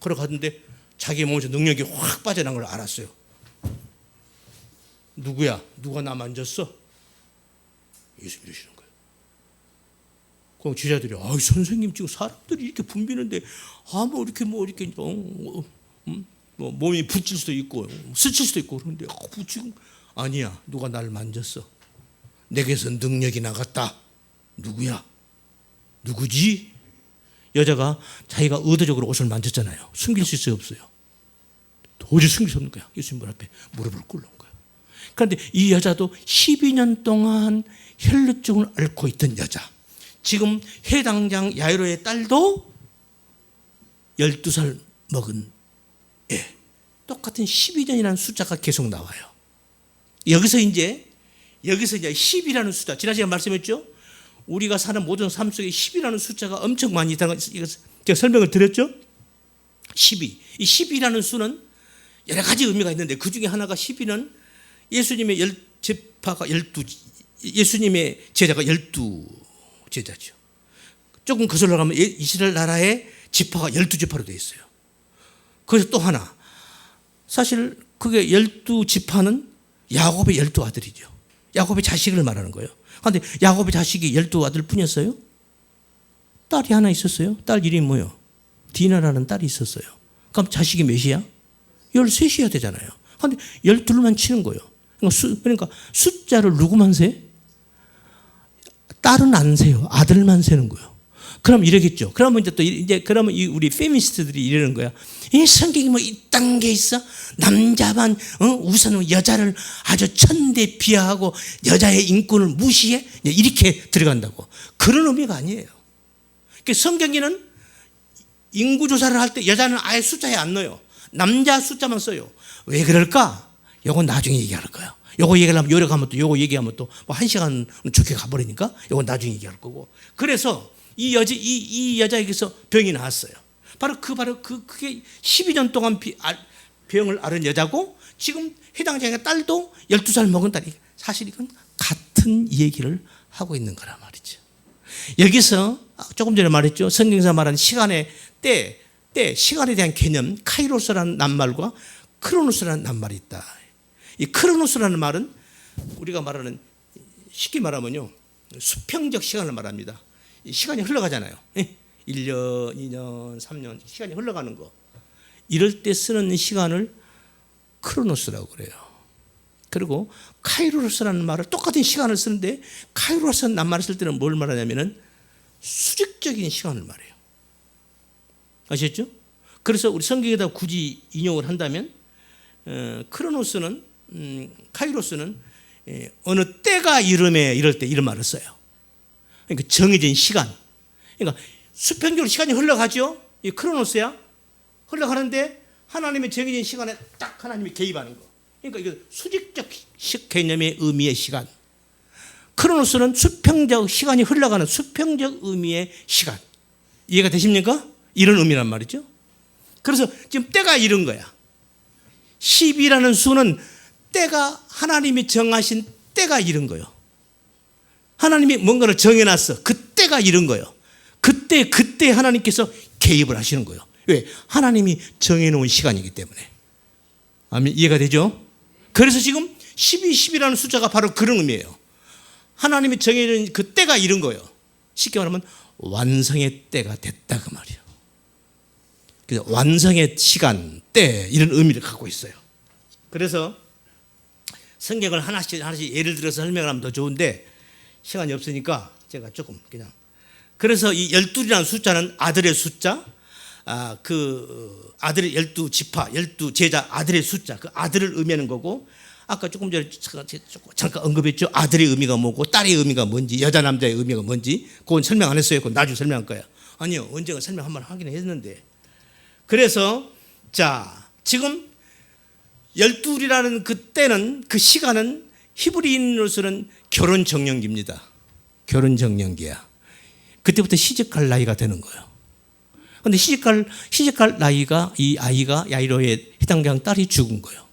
걸어갔는데 자기 몸에서 능력이 확 빠져난 걸 알았어요. 누구야? 누가 나 만졌어? 예수님 이러시는 거예요. 그럼 제자들이 선생님 지금 사람들이 이렇게 붐비는데 이렇게 몸이 붙일 수도 있고 스칠 수도 있고 그런데 지금 아니야. 누가 날 만졌어. 내게서 능력이 나갔다. 누구야? 누구지? 여자가 자기가 의도적으로 옷을 만졌잖아요. 숨길 수 있어요? 없어요? 도저히 숨길 수 없는 거야. 예수님 문 앞에 무릎을 꿇는 거야. 그런데 이 여자도 12년 동안 혈루증을 앓고 있던 여자. 지금 해당장 야이로의 딸도 12살 먹은 똑같은 12년이라는 숫자가 계속 나와요. 여기서 이제 10이라는 숫자, 지난 시간에 말씀했죠? 우리가 사는 모든 삶 속에 10이라는 숫자가 엄청 많이 있다는 거 제가 설명을 드렸죠? 12. 이 10이라는 수는 여러 가지 의미가 있는데 그 중에 하나가 12는 예수님의 제파가 12, 예수님의 제자가 12제자죠. 조금 거슬러 가면 이스라엘 나라의 지파가 12지파로 되어 있어요. 그래서 또 하나, 사실 그게 12지파는 야곱의 12아들이죠. 야곱의 자식을 말하는 거예요. 그런데 야곱의 자식이 12아들 뿐이었어요? 딸이 하나 있었어요. 딸 이름이 뭐예요? 디나라는 딸이 있었어요. 그럼 자식이 몇이야? 13이어야 되잖아요. 그런데 12만 치는 거예요. 그러니까 숫자를 누구만 세? 딸은 안 세요. 아들만 세는 거예요. 그럼 이러겠죠. 그러면 그러면 우리 페미니스트들이 이러는 거야. 이 성경이 뭐 이딴 게 있어? 남자만 우선 여자를 아주 천대 비하하고 여자의 인권을 무시해? 이렇게 들어간다고. 그런 의미가 아니에요. 그러니까 성경에는 인구 조사를 할 때 여자는 아예 숫자에 안 넣어요. 남자 숫자만 써요. 왜 그럴까? 요건 나중에 얘기할 거예요. 요거 얘기하려면 요력하면 또 요거 얘기하면 또 뭐 1시간 좋게 가버리니까 요건 나중에 얘기할 거고. 그래서 이 여자에게서 병이 나왔어요. 그게 12년 동안 병을 앓은 여자고 지금 해당 자의 딸도 12살 먹은 딸이, 사실 이건 같은 얘기를 하고 있는 거란 말이죠. 여기서 조금 전에 말했죠. 성경에서 말하는 시간의 시간에 대한 개념, 카이로스라는 낱말과 크로노스라는 낱말이 있다. 이 크로노스라는 말은 우리가 말하는, 쉽게 말하면요, 수평적 시간을 말합니다. 시간이 흘러가잖아요. 1년, 2년, 3년 시간이 흘러가는 거. 이럴 때 쓰는 시간을 크로노스라고 그래요. 그리고 카이로스라는 말을 똑같은 시간을 쓰는데 카이로스라는 낱말을 쓸 때는 뭘 말하냐면은 수직적인 시간을 말해요. 아시겠죠? 그래서 우리 성경에다 굳이 인용을 한다면 크로노스는 카이로스는 어느 때가 이름에 이럴 때 이런 말을 써요. 그러니까 정해진 시간. 그러니까 수평적으로 시간이 흘러가죠. 이 크로노스야. 흘러가는데 하나님의 정해진 시간에 딱 하나님이 개입하는 거. 그러니까 이거 수직적 개념의 의미의 시간. 크로노스는 수평적 시간이 흘러가는 수평적 의미의 시간. 이해가 되십니까? 이런 의미란 말이죠. 그래서 지금 때가 이런 거야. 10이라는 수는 때가, 하나님이 정하신 때가 이런 거예요. 하나님이 뭔가를 정해놨어. 그때가 이런 거예요. 그때 하나님께서 개입을 하시는 거예요. 왜? 하나님이 정해놓은 시간이기 때문에. 아멘. 이해가 되죠? 그래서 지금 10이라는 숫자가 바로 그런 의미예요. 하나님이 정해놓은 그 때가 이런 거예요. 쉽게 말하면 완성의 때가 됐다 그 말이에요. 그래서 완성의 시간, 때, 이런 의미를 갖고 있어요. 그래서 성경을 하나씩 예를 들어서 설명을 하면 더 좋은데 시간이 없으니까 제가 조금 그냥. 그래서 이 12이라는 숫자는 아들의 숫자, 그 아들의 12지파, 12제자 아들의 숫자, 그 아들을 의미하는 거고, 아까 조금 전에 잠깐 언급했죠. 아들의 의미가 뭐고 딸의 의미가 뭔지, 여자 남자의 의미가 뭔지 그건 설명 안 했어요. 그건 나중에 설명할 거예요. 아니요, 언젠가 설명 한번 하긴 했는데. 그래서 자, 지금 12이라는 그 때는, 그 시간은 히브리인으로서는 결혼 정년기입니다. 결혼 정년기야. 그때부터 시집갈 나이가 되는 거예요. 그런데 시집갈 나이가, 이 아이가 야이로의 해당장 딸이 죽은 거예요.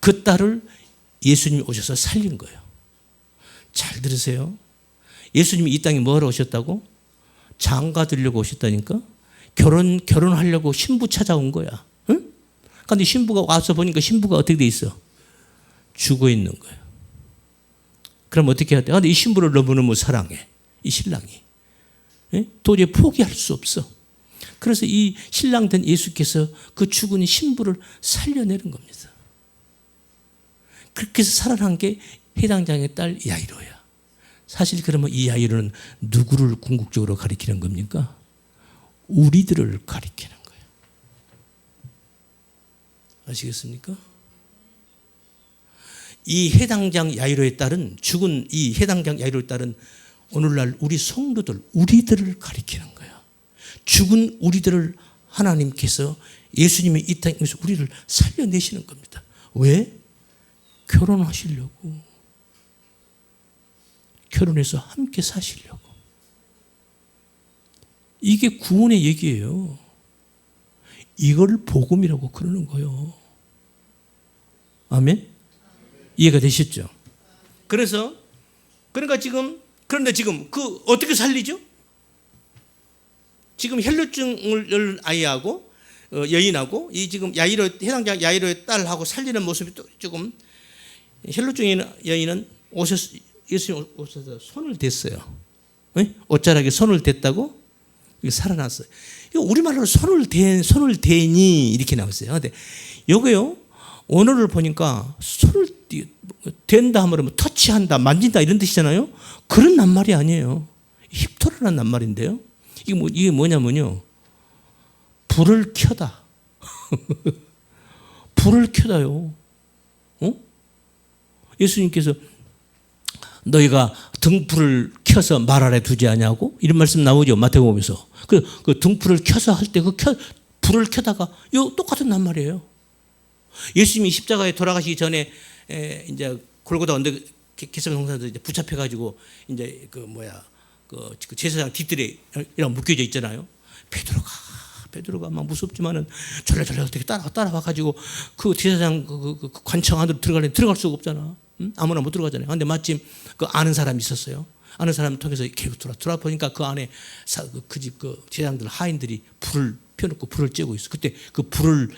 그 딸을 예수님이 오셔서 살린 거예요. 잘 들으세요. 예수님이 이 땅에 뭐하러 오셨다고? 장가 들려고 오셨다니까? 결혼하려고 신부 찾아온 거야. 응? 그런데 신부가 와서 보니까 신부가 어떻게 돼 있어? 죽어 있는 거예요. 그럼 어떻게 해야 돼? 근데 이 신부를 너무너무 사랑해. 이 신랑이. 예? 도저히 포기할 수 없어. 그래서 이 신랑 된 예수께서 그 죽은 신부를 살려내는 겁니다. 그렇게 해서 살아난 게 해당장의 딸 야이로야. 사실 그러면 이 야이로는 누구를 궁극적으로 가리키는 겁니까? 우리들을 가리키는 거예요. 아시겠습니까? 이 해당장 야이로의 딸은, 죽은 이 해당장 야이로의 딸은 오늘날 우리 성도들, 우리들을 가리키는 거예요. 죽은 우리들을 하나님께서 예수님이 이 땅에서 우리를 살려내시는 겁니다. 왜? 결혼하시려고. 결혼해서 함께 사시려고. 이게 구원의 얘기예요. 이걸 복음이라고 그러는 거예요. 아멘? 이해가 되셨죠? 그러니까 그런데 지금 어떻게 살리죠? 지금 혈루증을 아이하고 여인하고 이 지금 해당자 야이로의 딸하고 살리는 모습이 또 조금 혈루증 여인은 예수님 오셔서 손을 댔어요. 네? 옷자락에 손을 댔다고 살아났어요. 우리말로 손을 대니 이렇게 나왔어요. 근데 요거요. 언어를 보니까 손을 댄다 하면 뭐 터치한다, 만진다 이런 뜻이잖아요. 그런 낱말이 아니에요. 힙토라는 낱말인데요. 이게 뭐냐면요. 불을 켜다. 불을 켜다요. 예수님께서 너희가 등불을 켜서 말 아래 두지 않냐고 이런 말씀 나오죠. 마태복음에서. 그 등불을 켜서 할 때 불을 켜다가 요 똑같은 낱말이에요. 예수님이 십자가에 돌아가시기 전에 이제 골고다 언덕 겟세마네 동산에서 이제 붙잡혀 가지고 이제 그 제사장 뒷뜰에 이랑 묶여져 있잖아요. 베드로가 막 무섭지만은 절레절레 어떻게 따라와 가지고 그 제사장 그 관청 안으로 들어갈 수가 없잖아. 응? 아무나 못 들어가잖아요. 근데 마침 그 아는 사람이 있었어요. 아는 사람을 통해서 계속 돌아 보니까 그 안에 그 집 그 제사장들 하인들이 불을 펴놓고 불을 쬐고 있어. 그때 그 불을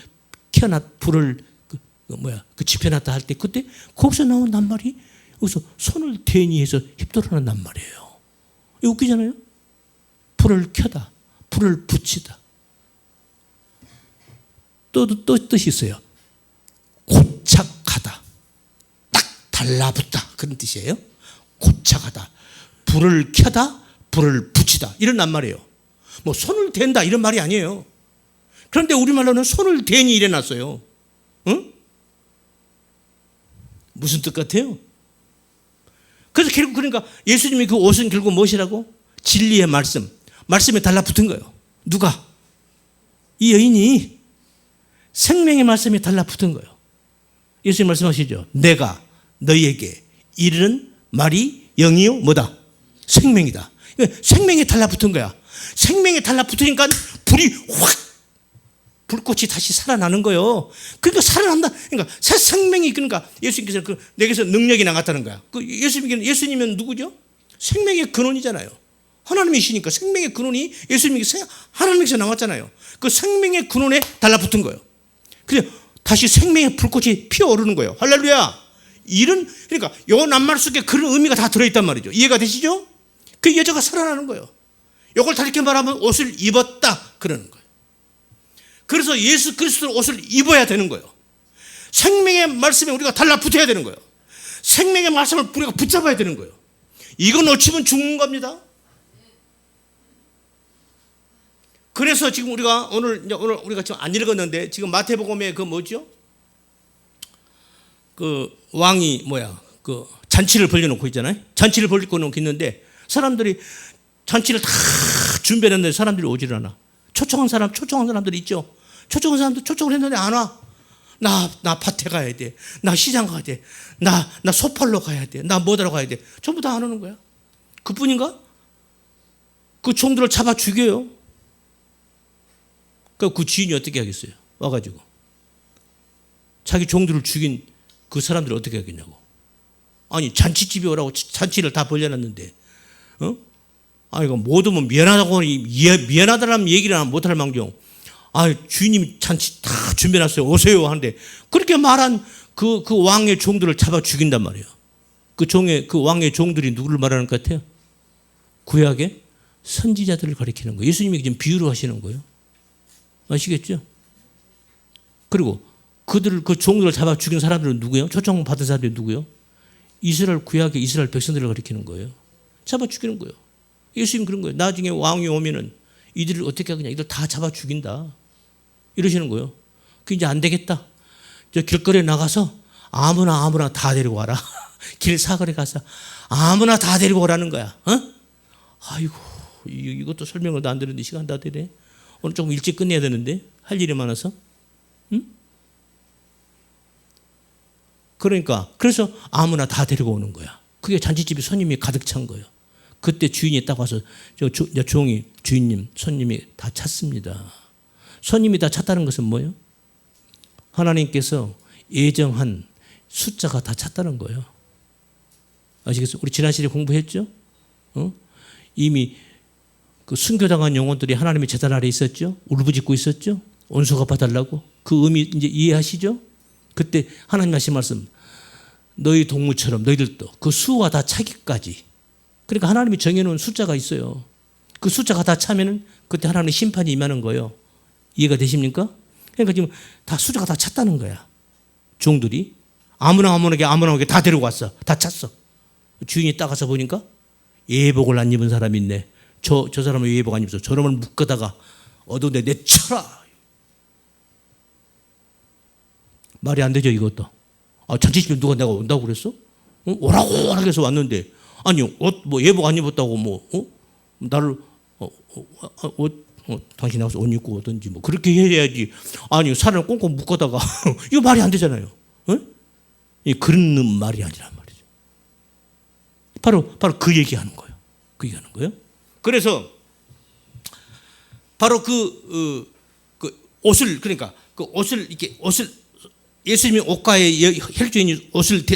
지펴놨다 할 때 그때 거기서 나온 낱말이 여기서 손을 대니 해서 힙도라는 낱말이에요. 이거 웃기잖아요. 불을 켜다, 불을 붙이다. 또 뜻이 있어요. 고착하다, 딱 달라붙다 그런 뜻이에요. 고착하다, 불을 켜다, 불을 붙이다 이런 낱말이에요. 뭐 손을 댄다 이런 말이 아니에요. 그런데 우리말로는 손을 대니 이래놨어요. 응? 무슨 뜻 같아요? 그래서 결국 그러니까 예수님이 그 옷은 결국 무엇이라고? 진리의 말씀에 달라붙은 거예요. 누가? 이 여인이 생명의 말씀에 달라붙은 거예요. 예수님 말씀하시죠. 내가 너희에게 이르는 말이 영이요 뭐다? 생명이다. 생명에 달라붙은 거야. 생명에 달라붙으니까 불이 확 불꽃이 다시 살아나는 거예요. 그러니까 살아난다. 그러니까 새 생명이 그러니까 예수님께서 내게서 능력이 나갔다는 거야. 예수님은 누구죠? 생명의 근원이잖아요. 하나님이시니까 생명의 근원이 예수님께서 하나님께서 나왔잖아요. 그 생명의 근원에 달라붙은 거예요. 그래서 다시 생명의 불꽃이 피어오르는 거예요. 할렐루야. 그러니까 요 낱말 속에 그런 의미가 다 들어있단 말이죠. 이해가 되시죠? 그 여자가 살아나는 거예요. 이걸 다르게 말하면 옷을 입었다 그러는 거예요. 그래서 예수 그리스도의 옷을 입어야 되는 거예요. 생명의 말씀에 우리가 달라붙어야 되는 거예요. 생명의 말씀을 우리가 붙잡아야 되는 거예요. 이거 놓치면 죽는 겁니다. 그래서 지금 우리가 오늘 우리가 지금 안 읽었는데 지금 마태복음에 그 뭐죠? 그 왕이 그 잔치를 벌려놓고 있잖아요. 잔치를 벌려놓고 있는데 사람들이 잔치를 다 준비했는데 사람들이 오지를 않아. 초청한 사람들이 있죠. 초청한 사람들 초청을 했는데 안 와. 나 밭에 가야 돼. 나 시장 가야 돼. 나 소팔로 가야 돼. 나 뭐하러 가야 돼. 전부 다 안 오는 거야. 그뿐인가? 그 종들을 잡아 죽여요. 그 주인이 어떻게 하겠어요? 와가지고 자기 종들을 죽인 그 사람들을 어떻게 하겠냐고. 아니 잔치집에 오라고 잔치를 다 벌려놨는데 이거 못 오면 미안하다라는 얘기를 못할 망정 주인님이 잔치 다 준비해놨어요. 오세요 하는데 그렇게 말한 그 왕의 종들을 잡아 죽인단 말이에요. 그 왕의 종들이 누구를 말하는 것 같아요? 구약의 선지자들을 가리키는 거예요. 예수님이 지금 비유로 하시는 거예요. 아시겠죠? 그리고 그 종들을 잡아 죽인 사람들은 누구예요? 초청받은 사람들이 누구예요? 구약의 이스라엘 백성들을 가리키는 거예요. 잡아 죽이는 거예요. 예수님 그런 거예요. 나중에 왕이 오면은 이들을 어떻게 하겠냐? 이들 다 잡아 죽인다. 이러시는 거예요. 그 이제 안 되겠다. 저 길거리에 나가서 아무나 다 데리고 와라. 길 사거리 가서 아무나 다 데리고 오라는 거야. 아이고 이것도 설명을 안 드는데 시간 다 되네. 오늘 조금 일찍 끝내야 되는데 할 일이 많아서. 그러니까 그래서 아무나 다 데리고 오는 거야. 그게 잔치집에 손님이 가득 찬 거예요. 그때 주인이 딱 와서 종이 주인님 손님이 다 찼습니다. 손님이 다 찼다는 것은 뭐예요? 하나님께서 예정한 숫자가 다 찼다는 거예요. 아시겠어요? 우리 지난 시간에 공부했죠? 이미 그 순교당한 영혼들이 하나님의 제단 아래 있었죠? 울부짖고 있었죠? 온수 갚아달라고. 그 의미 이제 이해하시죠? 그때 하나님 하신 말씀, 너희 동무처럼 너희들도 그 수와 다 차기까지. 그러니까 하나님이 정해놓은 숫자가 있어요. 그 숫자가 다 차면은 그때 하나님의 심판이 임하는 거예요. 이해가 되십니까? 그러니까 지금 다 숫자가 다 찼다는 거야. 종들이 아무나게 다 데리고 왔어. 다 찼어. 주인이 딱 가서 보니까 예복을 안 입은 사람이 있네. 저 사람은 예복 안 입어서 저놈을 묶어다가 어두운데 내쳐라. 말이 안 되죠, 이것도. 잔치집에 누가 내가 온다고 그랬어? 오라고 해서 왔는데, 아니, 옷, 예복 안 입었다고, 나를, 당신 나가서 옷 입고 오든지, 그렇게 해야지. 아니, 사람을 꽁꽁 묶어다가, 이거 말이 안 되잖아요. 그런 말이 아니란 말이죠. 바로 그 얘기하는 거예요. 그 얘기하는 거예요. 그래서, 바로 그 옷을, 그러니까, 예수님이 옷가에 혈주인이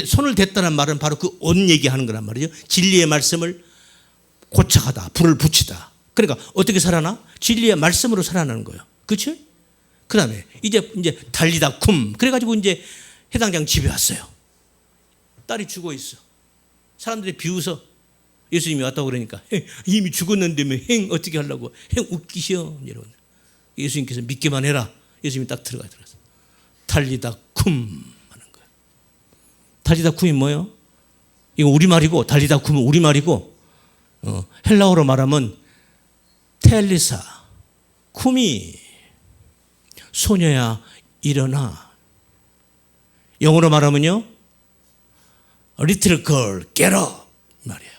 손을 댔다는 말은 바로 그 옷 얘기하는 거란 말이죠. 진리의 말씀을 고착하다, 불을 붙이다. 그러니까 어떻게 살아나? 진리의 말씀으로 살아나는 거예요. 그렇죠? 그 다음에 이제 달리다 쿰. 그래가지고 이제 해당장 집에 왔어요. 딸이 죽어 있어. 사람들이 비웃어. 예수님이 왔다고 그러니까 이미 죽었는데 행 어떻게 하려고 행 웃기셔. 이러고 예수님께서 믿기만 해라. 예수님이 딱 들어가서 달리다 쿰 하는 거예요. 달리다 쿰이 뭐예요? 이거 우리말이고 달리다 쿰은 우리말이고 헬라어로 말하면 텔리사 쿰이 소녀야 일어나. 영어로 말하면요 little girl get up 말이에요.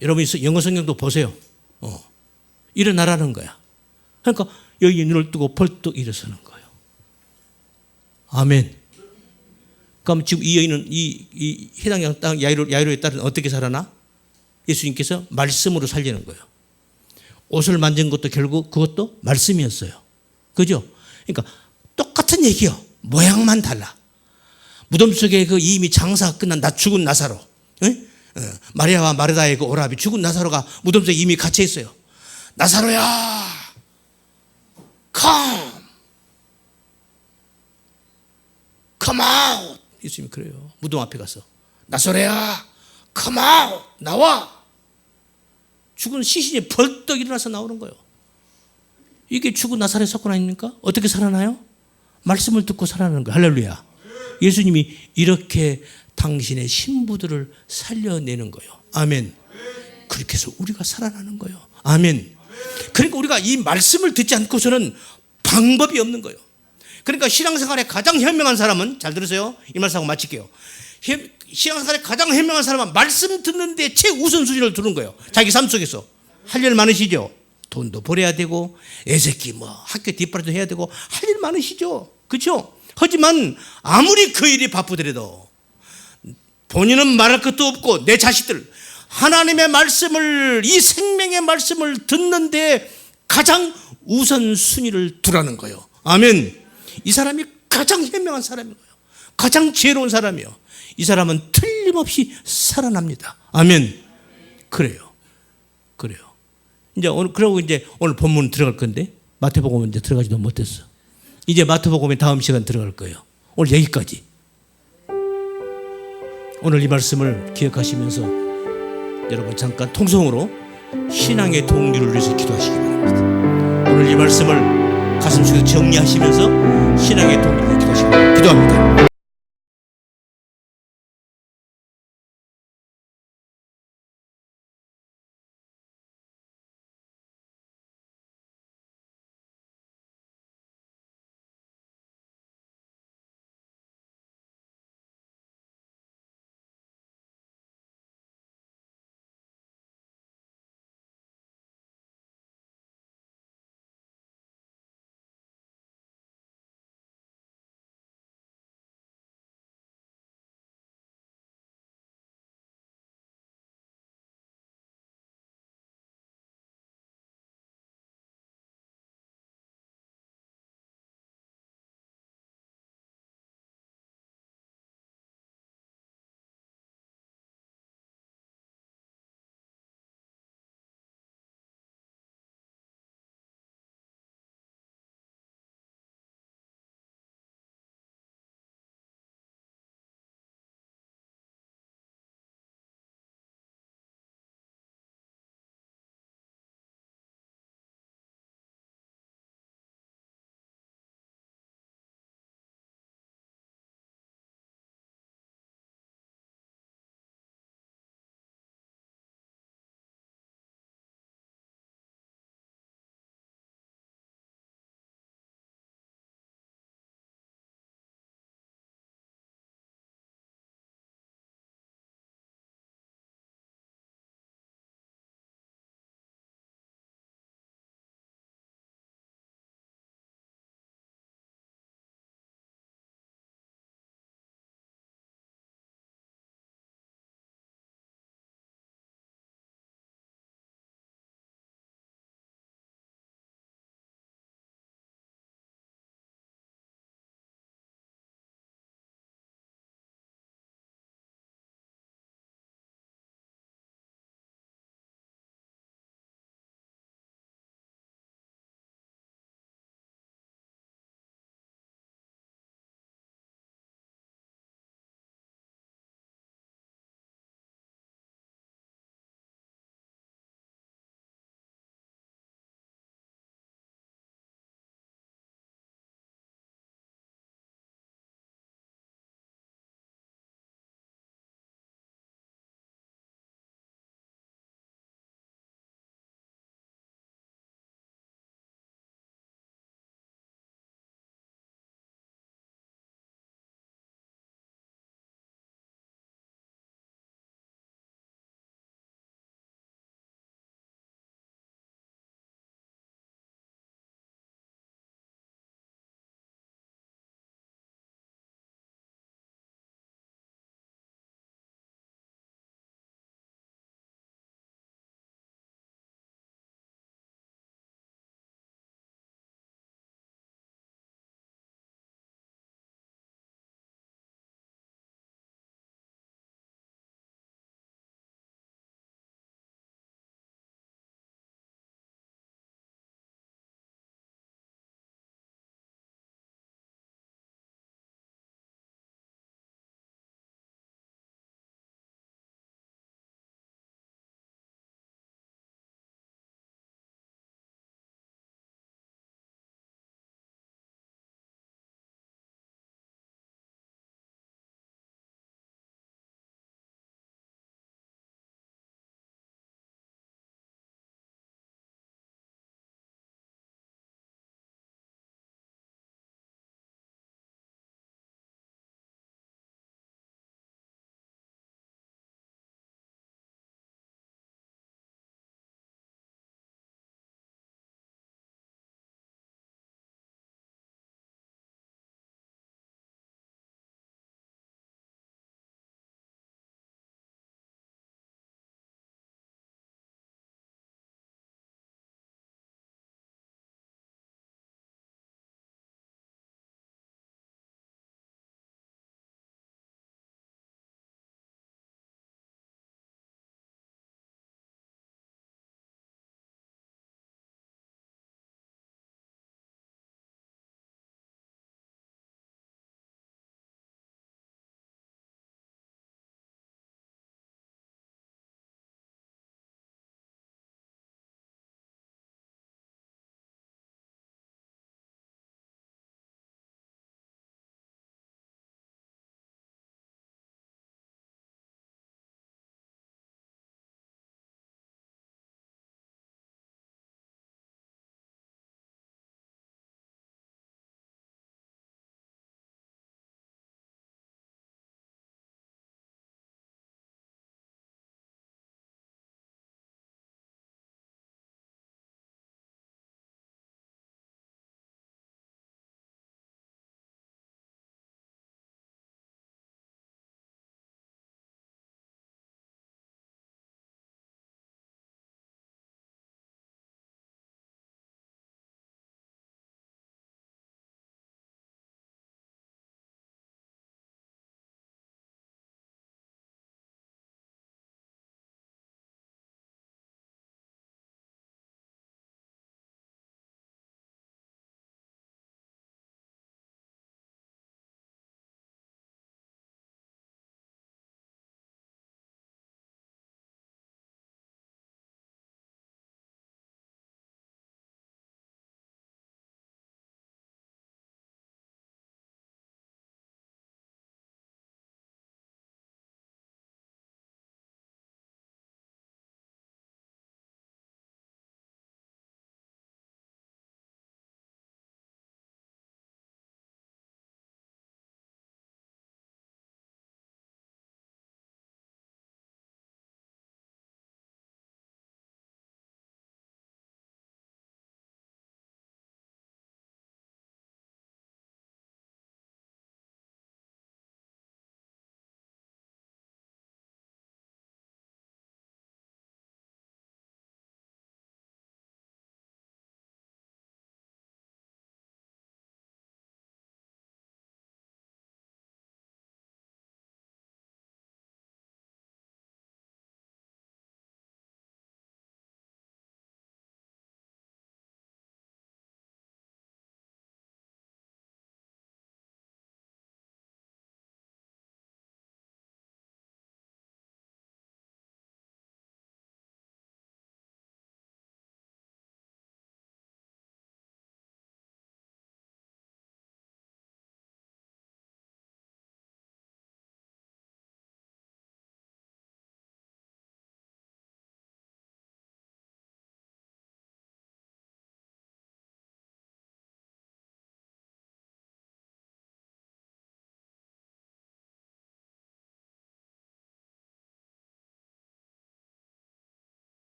여러분 영어 성경도 보세요. 일어나라는 거야. 그러니까 여기 눈을 뜨고 벌떡 일어서는 거예요. 아멘. 그럼 지금 이 여인은 이 해당 땅 야이로의 딸은 어떻게 살아나? 예수님께서 말씀으로 살리는 거예요. 옷을 만진 것도 결국 그것도 말씀이었어요. 그죠? 그러니까 똑같은 얘기요. 모양만 달라. 무덤 속에 그 이미 장사가 끝난 죽은 나사로, 마리아와 마르다의 그 오라비 죽은 나사로가 무덤 속에 이미 갇혀 있어요. 나사로야, come out. 예수님이 그래요. 무덤 앞에 가서 나사로야, come out. 나와. 죽은 시신이 벌떡 일어나서 나오는 거예요. 이게 죽은 나사렛 사건 아닙니까? 어떻게 살아나요? 말씀을 듣고 살아나는 거예요. 할렐루야. 예수님이 이렇게 당신의 신부들을 살려내는 거예요. 아멘. 그렇게 해서 우리가 살아나는 거예요. 아멘. 그러니까 우리가 이 말씀을 듣지 않고서는 방법이 없는 거예요. 그러니까 신앙생활에 가장 현명한 사람은, 잘 들으세요. 이 말씀하고 마칠게요. 신앙생활에 가장 현명한 사람은 말씀 듣는 데 최우선순위를 두는 거예요. 자기 삶 속에서. 할 일 많으시죠? 돈도 벌어야 되고 애새끼 학교 뒷바라지도 해야 되고 할 일 많으시죠? 그렇죠? 하지만 아무리 그 일이 바쁘더라도 본인은 말할 것도 없고 내 자식들 하나님의 말씀을, 이 생명의 말씀을 듣는데 가장 우선순위를 두라는 거예요. 아멘. 이 사람이 가장 현명한 사람인 거예요. 가장 지혜로운 사람이요. 이 사람은 틀림없이 살아납니다. 아멘. 그래요. 이제 오늘 본문 들어갈 건데 마태복음 이제 들어가지도 못했어. 이제 마태복음의 다음 시간 들어갈 거예요. 오늘 여기까지. 오늘 이 말씀을 기억하시면서 여러분 잠깐 통성으로 신앙의 동기를 위해서 기도하시기 바랍니다. 오늘 이 말씀을 가슴속에 정리하시면서 신앙의 동기를 위해서 기도합니다.